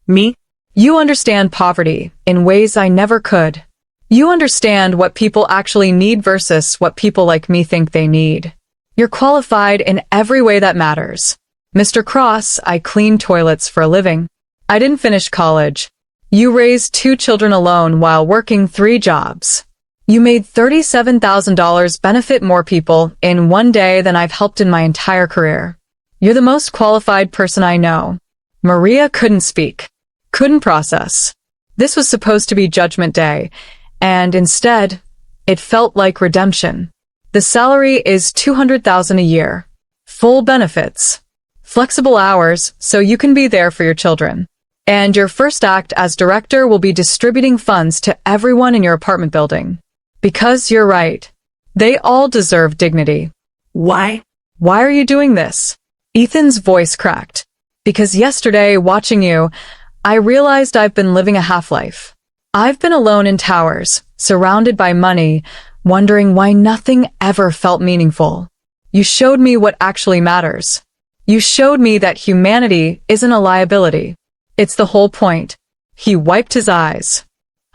Me? You understand poverty in ways I never could. You understand what people actually need versus what people like me think they need. You're qualified in every way that matters. Mr. Cross, I clean toilets for a living. I didn't finish college. You raised 2 children alone while working 3 jobs. You made $37,000 benefit more people in one day than I've helped in my entire career. You're the most qualified person I know. Maria couldn't speak, couldn't process. This was supposed to be Judgment Day, and instead, it felt like redemption. The salary is $200,000 a year. Full benefits. Flexible hours, so you can be there for your children. And your first act as director will be distributing funds to everyone in your apartment building. Because you're right. They all deserve dignity. Why? Why are you doing this? Ethan's voice cracked. Because yesterday, watching you, I realized I've been living a half-life. I've been alone in towers, surrounded by money, wondering why nothing ever felt meaningful. You showed me what actually matters. You showed me that humanity isn't a liability. It's the whole point. He wiped his eyes.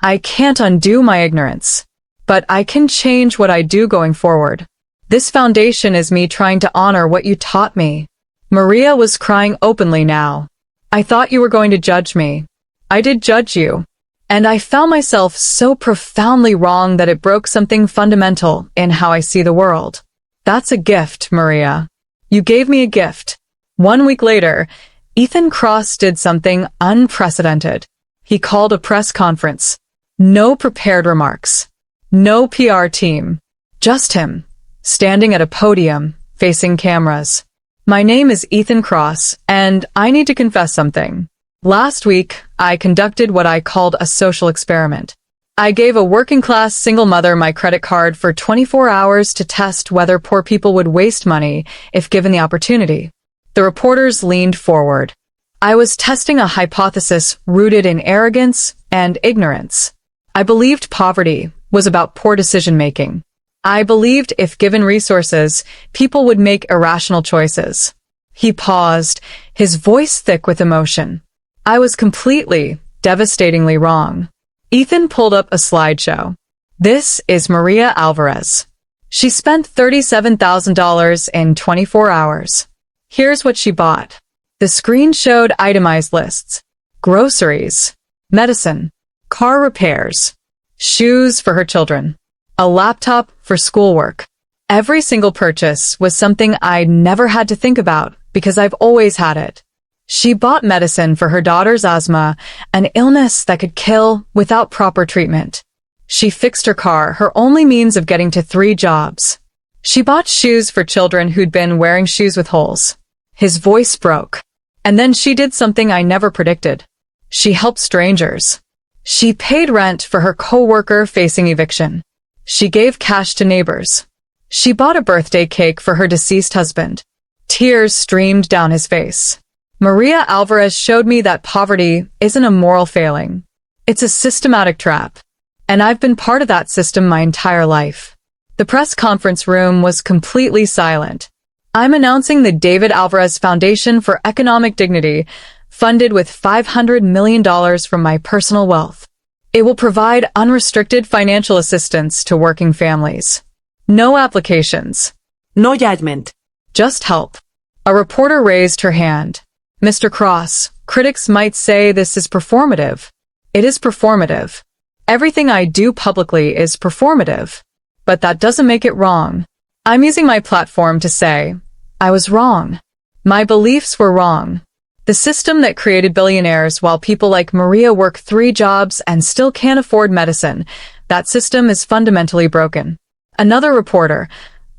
I can't undo my ignorance. But I can change what I do going forward. This foundation is me trying to honor what you taught me. Maria was crying openly now. I thought you were going to judge me. I did judge you. And I found myself so profoundly wrong that it broke something fundamental in how I see the world. That's a gift, Maria. You gave me a gift. 1 week later, Ethan Cross did something unprecedented. He called a press conference. No prepared remarks. No PR team. Just him, standing at a podium, facing cameras. My name is Ethan Cross, and I need to confess something. Last week, I conducted what I called a social experiment. I gave a working-class single mother my credit card for 24 hours to test whether poor people would waste money if given the opportunity. The reporters leaned forward. I was testing a hypothesis rooted in arrogance and ignorance. I believed poverty was about poor decision-making. I believed if given resources, people would make irrational choices. He paused, his voice thick with emotion. I was completely, devastatingly wrong. Ethan pulled up a slideshow. This is Maria Alvarez. She spent $37,000 in 24 hours. Here's what she bought. The screen showed itemized lists. Groceries, medicine, car repairs, shoes for her children, a laptop for schoolwork. Every single purchase was something I never had to think about because I've always had it. She bought medicine for her daughter's asthma, an illness that could kill without proper treatment. She fixed her car, her only means of getting to 3 jobs. She bought shoes for children who'd been wearing shoes with holes. His voice broke. And then she did something I never predicted. She helped strangers. She paid rent for her co-worker facing eviction. She gave cash to neighbors. She bought a birthday cake for her deceased husband. Tears streamed down his face. Maria Alvarez showed me that poverty isn't a moral failing. It's a systematic trap. And I've been part of that system my entire life. The press conference room was completely silent. I'm announcing the David Alvarez Foundation for Economic Dignity, funded with $500 million from my personal wealth. It will provide unrestricted financial assistance to working families. No applications. No judgment. Just help. A reporter raised her hand. Mr. Cross, critics might say this is performative. It is performative. Everything I do publicly is performative. But that doesn't make it wrong. I'm using my platform to say, I was wrong. My beliefs were wrong. The system that created billionaires while people like Maria work 3 jobs and still can't afford medicine, that system is fundamentally broken. Another reporter,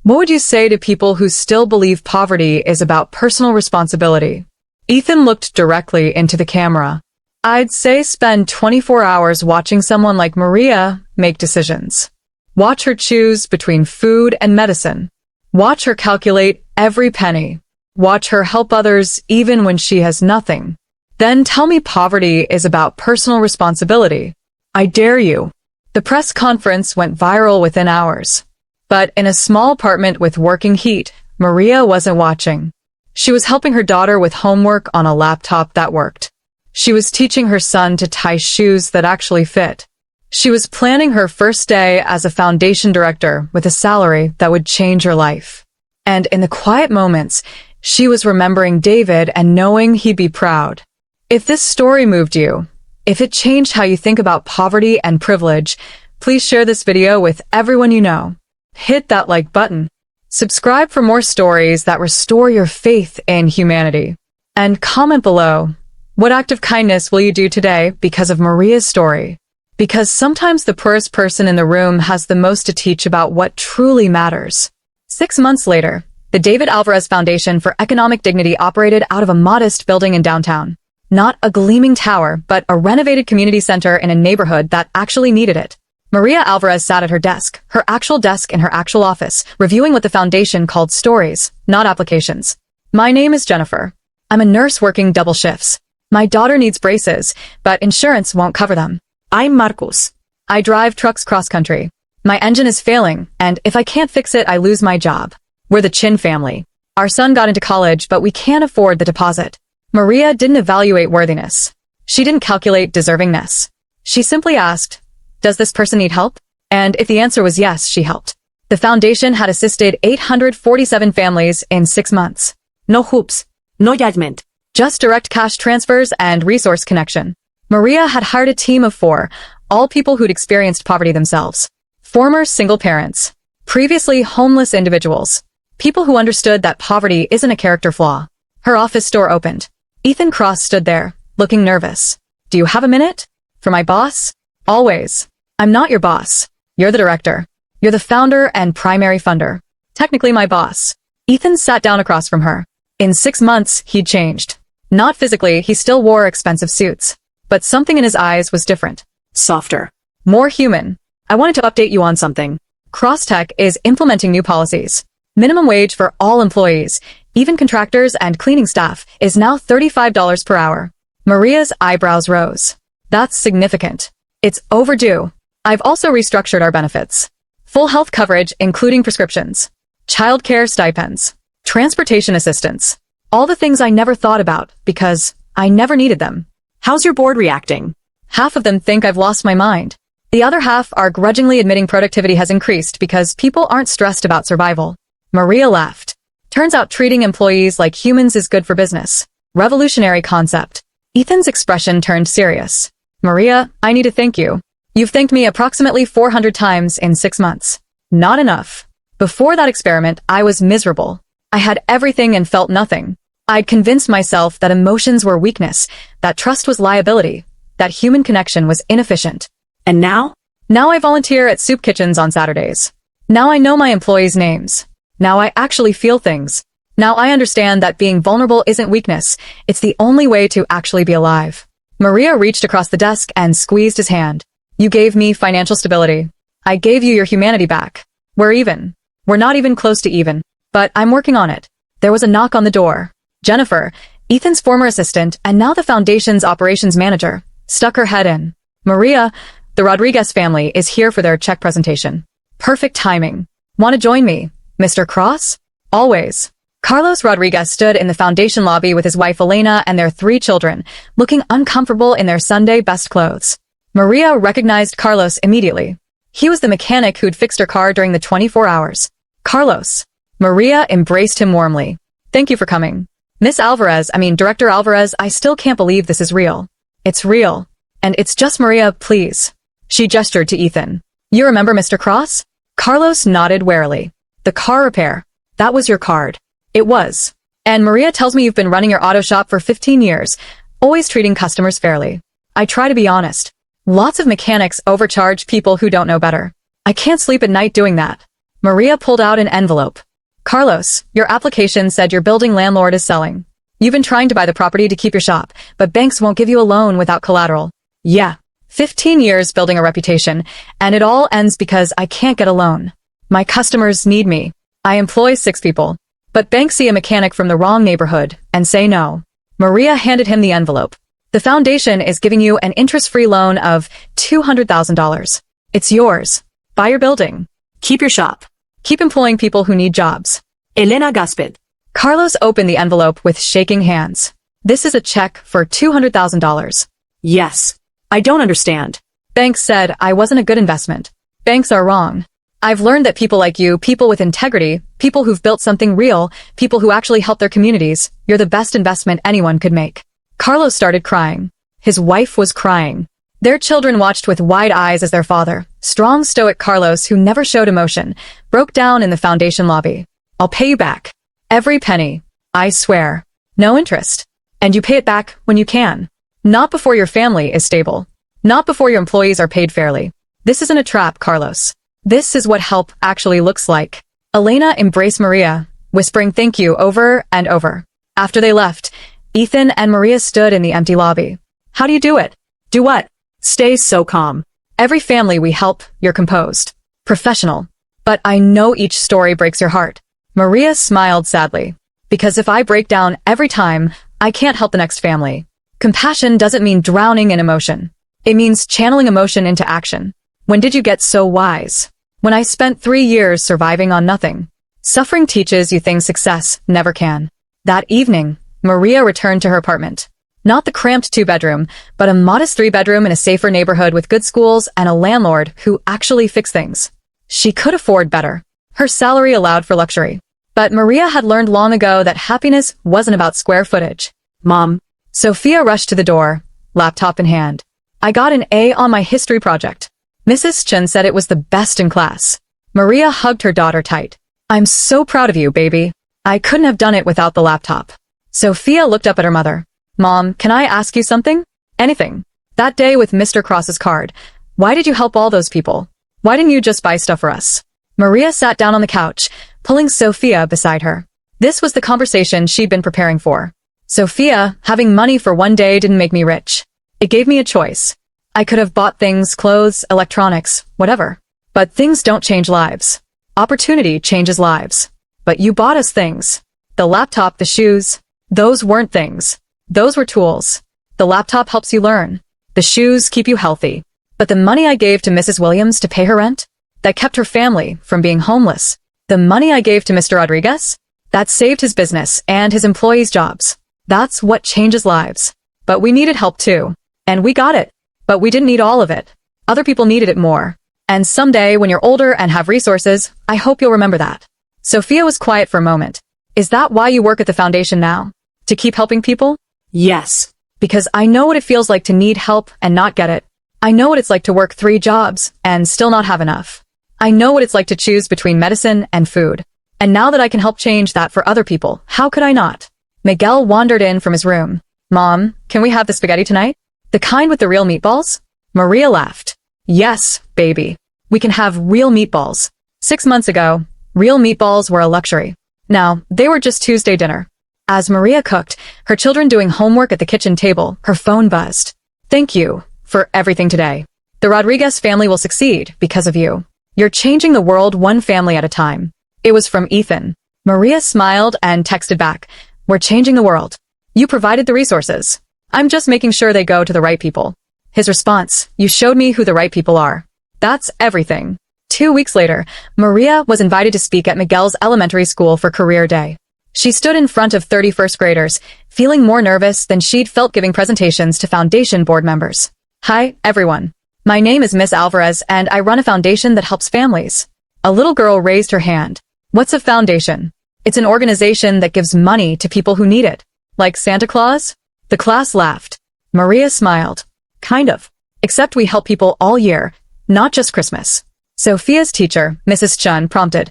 what would you say to people who still believe poverty is about personal responsibility? Ethan looked directly into the camera. I'd say spend 24 hours watching someone like Maria make decisions. Watch her choose between food and medicine. Watch her calculate every penny. Watch her help others even when she has nothing. Then tell me poverty is about personal responsibility. I dare you. The press conference went viral within hours. But in a small apartment with working heat, Maria wasn't watching. She was helping her daughter with homework on a laptop that worked. She was teaching her son to tie shoes that actually fit. She was planning her first day as a foundation director with a salary that would change her life. And in the quiet moments, she was remembering David and knowing he'd be proud. If this story moved you, if it changed how you think about poverty and privilege, please share this video with everyone you know. Hit that like button. Subscribe for more stories that restore your faith in humanity. And comment below, what act of kindness will you do today because of Maria's story? Because sometimes the poorest person in the room has the most to teach about what truly matters. 6 months later, the David Alvarez Foundation for Economic Dignity operated out of a modest building in downtown. Not a gleaming tower, but a renovated community center in a neighborhood that actually needed it. Maria Alvarez sat at her desk, her actual desk in her actual office, reviewing what the foundation called stories, not applications. My name is Jennifer. I'm a nurse working double shifts. My daughter needs braces, but insurance won't cover them. I'm Marcus. I drive trucks cross-country. My engine is failing, and if I can't fix it, I lose my job. We're the Chin family. Our son got into college, but we can't afford the deposit. Maria didn't evaluate worthiness. She didn't calculate deservingness. She simply asked, does this person need help? And if the answer was yes, she helped. The foundation had assisted 847 families in 6 months. No hoops. No judgment. Just direct cash transfers and resource connection. Maria had hired a team of 4, all people who'd experienced poverty themselves. Former single parents. Previously homeless individuals. People who understood that poverty isn't a character flaw. Her office door opened. Ethan Cross stood there, looking nervous. Do you have a minute? For my boss? Always. I'm not your boss. You're the director. You're the founder and primary funder. Technically my boss. Ethan sat down across from her. In 6 months, he'd changed. Not physically, he still wore expensive suits. But something in his eyes was different. Softer. More human. I wanted to update you on something. Crosstech is implementing new policies. Minimum wage for all employees, even contractors and cleaning staff, is now $35 per hour. Maria's eyebrows rose. That's significant. It's overdue. I've also restructured our benefits. Full health coverage, including prescriptions. Childcare stipends. Transportation assistance. All the things I never thought about because I never needed them. How's your board reacting? Half of them think I've lost my mind. The other half are grudgingly admitting productivity has increased because people aren't stressed about survival. Maria laughed. Turns out treating employees like humans is good for business. Revolutionary concept. Ethan's expression turned serious. Maria, I need to thank you. You've thanked me approximately 400 times in 6 months. Not enough. Before that experiment, I was miserable. I had everything and felt nothing. I'd convinced myself that emotions were weakness, that trust was liability, that human connection was inefficient. And now? Now I volunteer at soup kitchens on Saturdays. Now I know my employees' names. Now I actually feel things. Now I understand that being vulnerable isn't weakness. It's the only way to actually be alive. Maria reached across the desk and squeezed his hand. You gave me financial stability. I gave you your humanity back. We're even. We're not even close to even. But I'm working on it. There was a knock on the door. Jennifer, Ethan's former assistant and now the foundation's operations manager, stuck her head in. Maria, the Rodriguez family, is here for their check presentation. Perfect timing. Want to join me, Mr. Cross? Always. Carlos Rodriguez stood in the foundation lobby with his wife Elena and their 3 children, looking uncomfortable in their Sunday best clothes. Maria recognized Carlos immediately. He was the mechanic who'd fixed her car during the 24 hours. Carlos. Maria embraced him warmly. Thank you for coming. Director Alvarez, I still can't believe this is real. It's real. And it's just Maria, please. She gestured to Ethan. You remember Mr. Cross? Carlos nodded warily. The car repair. That was your card. It was. And Maria tells me you've been running your auto shop for 15 years, always treating customers fairly. I try to be honest. Lots of mechanics overcharge people who don't know better. I can't sleep at night doing that. Maria pulled out an envelope. Carlos, your application said your building landlord is selling. You've been trying to buy the property to keep your shop, but banks won't give you a loan without collateral. Yeah. 15 years building a reputation, and it all ends because I can't get a loan. My customers need me. I employ 6 people. But banks see a mechanic from the wrong neighborhood and say no. Maria handed him the envelope. The foundation is giving you an interest-free loan of $200,000. It's yours. Buy your building. Keep your shop. Keep employing people who need jobs. Elena Gasped. Carlos opened the envelope with shaking hands. This is a check for $200,000. Yes. I don't understand. Banks said I wasn't a good investment. Banks are wrong. I've learned that people like you, people with integrity, people who've built something real, people who actually help their communities, you're the best investment anyone could make. Carlos started crying. His wife was crying. Their children watched with wide eyes as their father, strong stoic Carlos who never showed emotion, broke down in the foundation lobby. I'll pay you back. Every penny. I swear. No interest. And you pay it back when you can. Not before your family is stable. Not before your employees are paid fairly. This isn't a trap, Carlos. This is what help actually looks like. Elena embraced Maria, whispering thank you over and over. After they left, Ethan and Maria stood in the empty lobby. How do you do it? Do what? Stay so calm. Every family we help, you're composed. Professional. But I know each story breaks your heart. Maria smiled sadly. Because if I break down every time, I can't help the next family. Compassion doesn't mean drowning in emotion. It means channeling emotion into action. When did you get so wise? When I spent 3 years surviving on nothing. Suffering teaches you things success never can. That evening, Maria returned to her apartment. Not the cramped 2-bedroom, but a modest 3-bedroom in a safer neighborhood with good schools and a landlord who actually fixed things. She could afford better. Her salary allowed for luxury. But Maria had learned long ago that happiness wasn't about square footage. Mom. Sophia rushed to the door, laptop in hand. I got an A on my history project. Mrs. Chen said it was the best in class. Maria hugged her daughter tight. I'm so proud of you, baby. I couldn't have done it without the laptop. Sophia looked up at her mother. Mom, can I ask you something? Anything. That day with Mr. Cross's card, why did you help all those people? Why didn't you just buy stuff for us? Maria sat down on the couch, pulling Sophia beside her. This was the conversation she'd been preparing for. Sophia, having money for one day didn't make me rich. It gave me a choice. I could have bought things, clothes, electronics, whatever. But things don't change lives. Opportunity changes lives. But you bought us things. The laptop, the shoes. Those weren't things. Those were tools. The laptop helps you learn. The shoes keep you healthy. But the money I gave to Mrs. Williams to pay her rent? That kept her family from being homeless. The money I gave to Mr. Rodriguez? That saved his business and his employees' jobs. That's what changes lives. But we needed help too. And we got it. But we didn't need all of it. Other people needed it more. And someday, when you're older and have resources, I hope you'll remember that. Sophia was quiet for a moment. Is that why you work at the foundation now? To keep helping people? Yes. Because I know what it feels like to need help and not get it. I know what it's like to work 3 jobs and still not have enough. I know what it's like to choose between medicine and food. And now that I can help change that for other people, how could I not? Miguel wandered in from his room. Mom, can we have the spaghetti tonight? The kind with the real meatballs? Maria laughed. Yes, baby. We can have real meatballs. 6 months ago, real meatballs were a luxury. Now, they were just Tuesday dinner. As Maria cooked, her children doing homework at the kitchen table, her phone buzzed. Thank you for everything today. The Rodriguez family will succeed because of you. You're changing the world one family at a time. It was from Ethan. Maria smiled and texted back. We're changing the world. You provided the resources. I'm just making sure they go to the right people. His response, you showed me who the right people are. That's everything. 2 weeks later, Maria was invited to speak at Miguel's elementary school for Career Day. She stood in front of 30 first graders, feeling more nervous than she'd felt giving presentations to foundation board members. Hi, everyone. My name is Miss Alvarez and I run a foundation that helps families. A little girl raised her hand. What's a foundation? It's an organization that gives money to people who need it. Like Santa Claus? The class laughed. Maria smiled. Kind of. Except we help people all year, not just Christmas. Sophia's teacher, Mrs. Chun, prompted.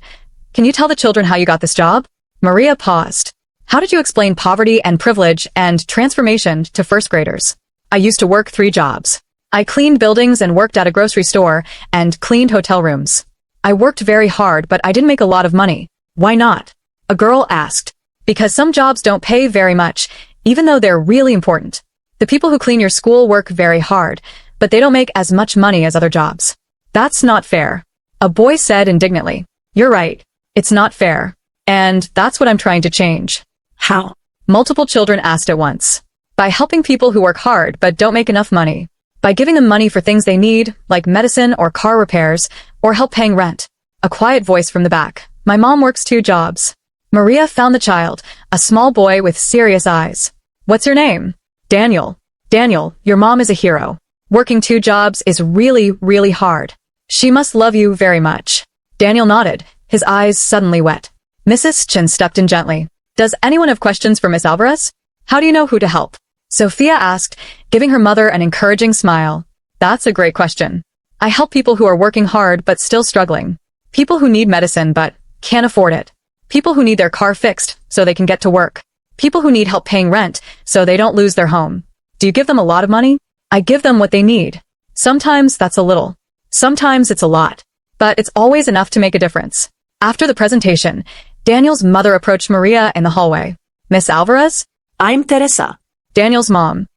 Can you tell the children how you got this job? Maria paused. How did you explain poverty and privilege and transformation to first graders? I used to work 3 jobs. I cleaned buildings and worked at a grocery store and cleaned hotel rooms. I worked very hard, but I didn't make a lot of money. Why not? A girl asked. Because some jobs don't pay very much, even though they're really important. The people who clean your school work very hard, but they don't make as much money as other jobs. That's not fair. A boy said indignantly. You're right. It's not fair. And that's what I'm trying to change. How? Multiple children asked at once. By helping people who work hard but don't make enough money. By giving them money for things they need, like medicine or car repairs, or help paying rent. A quiet voice from the back. My mom works 2 jobs. Maria found the child, a small boy with serious eyes. What's your name? Daniel. Daniel, your mom is a hero. Working 2 jobs is really, really hard. She must love you very much. Daniel nodded, his eyes suddenly wet. Mrs. Chen stepped in gently. Does anyone have questions for Miss Alvarez? How do you know who to help? Sophia asked, giving her mother an encouraging smile. That's a great question. I help people who are working hard but still struggling. People who need medicine but can't afford it. People who need their car fixed so they can get to work. People who need help paying rent so they don't lose their home. Do you give them a lot of money? I give them what they need. Sometimes that's a little. Sometimes it's a lot. But it's always enough to make a difference. After the presentation, Daniel's mother approached Maria in the hallway. Miss Alvarez? I'm Teresa. Daniel's mom.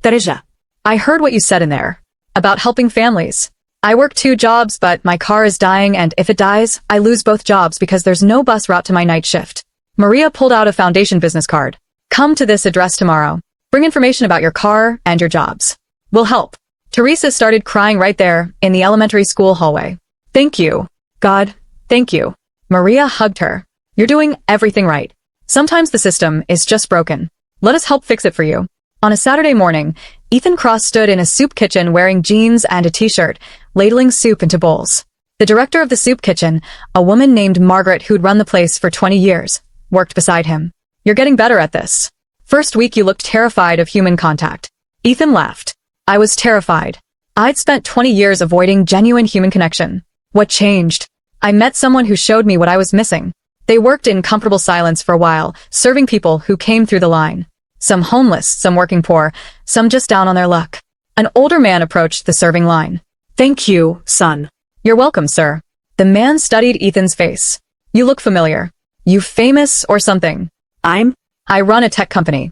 Teresa. I heard what you said in there. About helping families. I work 2 jobs, but my car is dying, and if it dies, I lose both jobs because there's no bus route to my night shift. Maria pulled out a foundation business card. Come to this address tomorrow. Bring information about your car and your jobs. We'll help. Teresa started crying right there in the elementary school hallway. Thank you. God, thank you. Maria hugged her. You're doing everything right. Sometimes the system is just broken. Let us help fix it for you. On a Saturday morning, Ethan Cross stood in a soup kitchen wearing jeans and a t-shirt, ladling soup into bowls. The director of the soup kitchen, a woman named Margaret who'd run the place for 20 years, worked beside him. You're getting better at this. First week you looked terrified of human contact. Ethan laughed. I was terrified. I'd spent 20 years avoiding genuine human connection. What changed? I met someone who showed me what I was missing. They worked in comfortable silence for a while, serving people who came through the line. Some homeless, some working poor, some just down on their luck. An older man approached the serving line. Thank you, son. You're welcome, sir. The man studied Ethan's face. You look familiar. You famous or something? I run a tech company.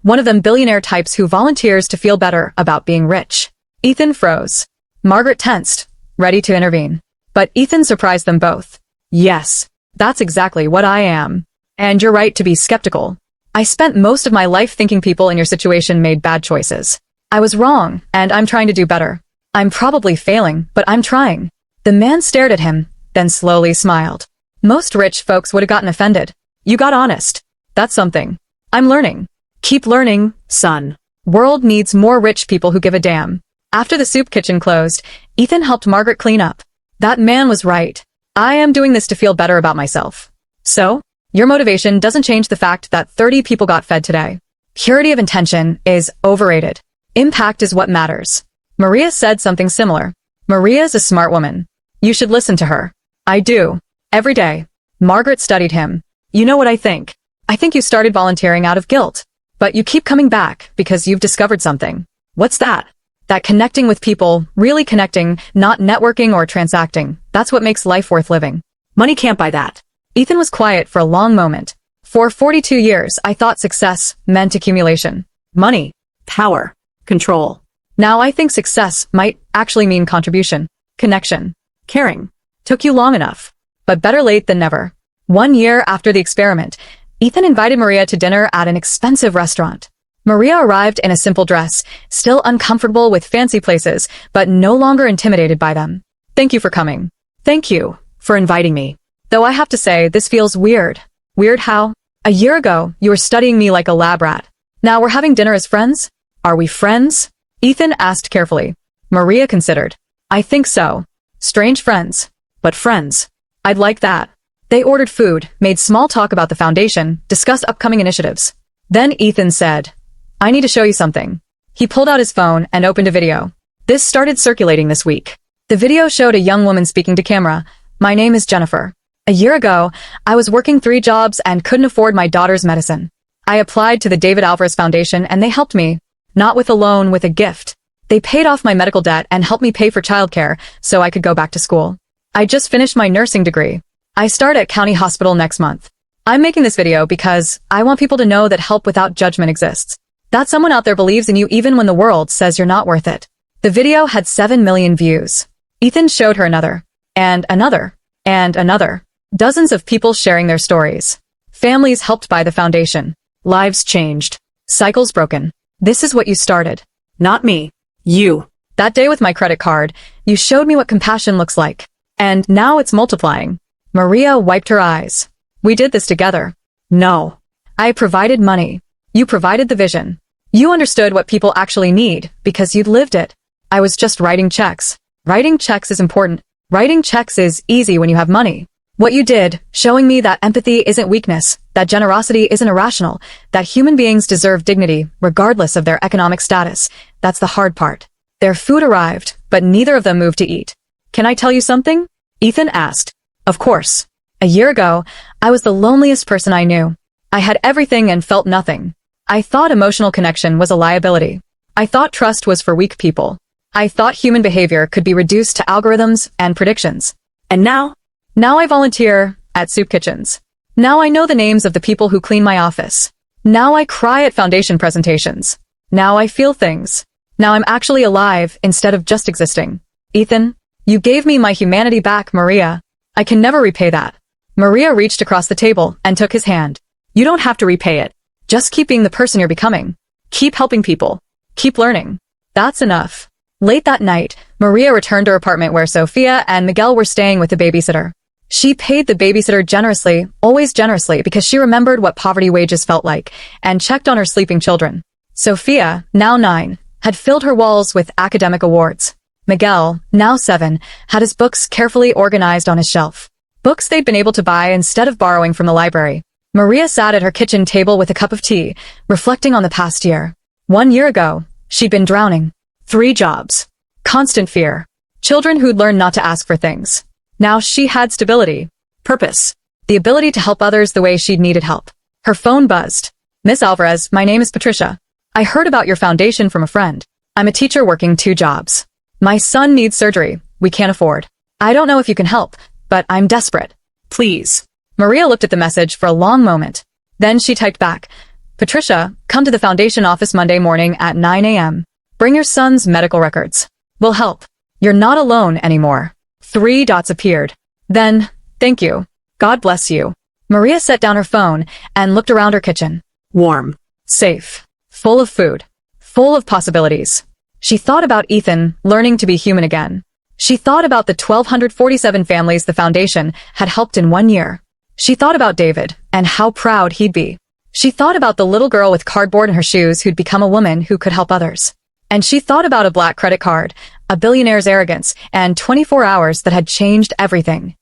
One of them billionaire types who volunteers to feel better about being rich. Ethan froze. Margaret tensed, ready to intervene. But Ethan surprised them both. Yes, that's exactly what I am. And you're right to be skeptical. I spent most of my life thinking people in your situation made bad choices. I was wrong, and I'm trying to do better. I'm probably failing, but I'm trying. The man stared at him, then slowly smiled. Most rich folks would have gotten offended. You got honest. That's something. I'm learning. Keep learning, son. World needs more rich people who give a damn. After the soup kitchen closed, Ethan helped Margaret clean up. That man was right. I am doing this to feel better about myself. So? Your motivation doesn't change the fact that 30 people got fed today. Purity of intention is overrated. Impact is what matters. Maria said something similar. Maria's a smart woman. You should listen to her. I do. Every day. Margaret studied him. You know what I think? I think you started volunteering out of guilt. But you keep coming back because you've discovered something. What's that? That connecting with people, really connecting, not networking or transacting. That's what makes life worth living. Money can't buy that. Ethan was quiet for a long moment. For 42 years, I thought success meant accumulation. Money. Power. Control. Now I think success might actually mean contribution. Connection. Caring. Took you long enough. But better late than never. 1 year after the experiment, Ethan invited Maria to dinner at an expensive restaurant. Maria arrived in a simple dress, still uncomfortable with fancy places, but no longer intimidated by them. Thank you for coming. Thank you for inviting me. Though I have to say, this feels weird. Weird how? A year ago, you were studying me like a lab rat. Now we're having dinner as friends? Are we friends? Ethan asked carefully. Maria considered. I think so. Strange friends. But friends. I'd like that. They ordered food, made small talk about the foundation, discussed upcoming initiatives. Then Ethan said, I need to show you something. He pulled out his phone and opened a video. This started circulating this week. The video showed a young woman speaking to camera. My name is Jennifer. A year ago, I was working 3 jobs and couldn't afford my daughter's medicine. I applied to the David Alvarez Foundation and they helped me. Not with a loan, with a gift. They paid off my medical debt and helped me pay for childcare so I could go back to school. I just finished my nursing degree. I start at County Hospital next month. I'm making this video because I want people to know that help without judgment exists. That someone out there believes in you even when the world says you're not worth it. The video had 7 million views. Ethan showed her another. And another. And another. Dozens of people sharing their stories. Families helped by the foundation. Lives changed. Cycles broken. This is what you started. Not me. You. That day with my credit card, you showed me what compassion looks like. And now it's multiplying. Maria wiped her eyes. We did this together. No. I provided money. You provided the vision. You understood what people actually need because you'd lived it. I was just writing checks. Writing checks is important. Writing checks is easy when you have money. What you did, showing me that empathy isn't weakness, that generosity isn't irrational, that human beings deserve dignity regardless of their economic status, that's the hard part. Their food arrived, but neither of them moved to eat. Can I tell you something? Ethan asked. Of course. A year ago, I was the loneliest person I knew. I had everything and felt nothing. I thought emotional connection was a liability. I thought trust was for weak people. I thought human behavior could be reduced to algorithms and predictions. And now? Now I volunteer at soup kitchens. Now I know the names of the people who clean my office. Now I cry at foundation presentations. Now I feel things. Now I'm actually alive instead of just existing. Ethan, you gave me my humanity back, Maria. I can never repay that. Maria reached across the table and took his hand. You don't have to repay it. Just keep being the person you're becoming. Keep helping people. Keep learning. That's enough. Late that night, Maria returned to her apartment where Sophia and Miguel were staying with the babysitter. She paid the babysitter generously, always generously, because she remembered what poverty wages felt like, and checked on her sleeping children. Sophia, now 9, had filled her walls with academic awards. Miguel, now 7, had his books carefully organized on his shelf. Books they'd been able to buy instead of borrowing from the library. Maria sat at her kitchen table with a cup of tea, reflecting on the past year. 1 year ago, she'd been drowning. 3 jobs. Constant fear. Children who'd learned not to ask for things. Now she had stability. Purpose. The ability to help others the way she'd needed help. Her phone buzzed. Miss Alvarez, my name is Patricia. I heard about your foundation from a friend. I'm a teacher working 2 jobs. My son needs surgery. We can't afford. I don't know if you can help, but I'm desperate. Please. Maria looked at the message for a long moment. Then she typed back, Patricia, come to the foundation office Monday morning at 9 a.m. Bring your son's medical records. We'll help. You're not alone anymore. 3 dots appeared. Then, thank you. God bless you. Maria set down her phone and looked around her kitchen. Warm. Safe. Full of food. Full of possibilities. She thought about Ethan learning to be human again. She thought about the 1,247 families the foundation had helped in 1 year. She thought about David and how proud he'd be. She thought about the little girl with cardboard in her shoes who'd become a woman who could help others. And she thought about a black credit card, a billionaire's arrogance, and 24 hours that had changed everything.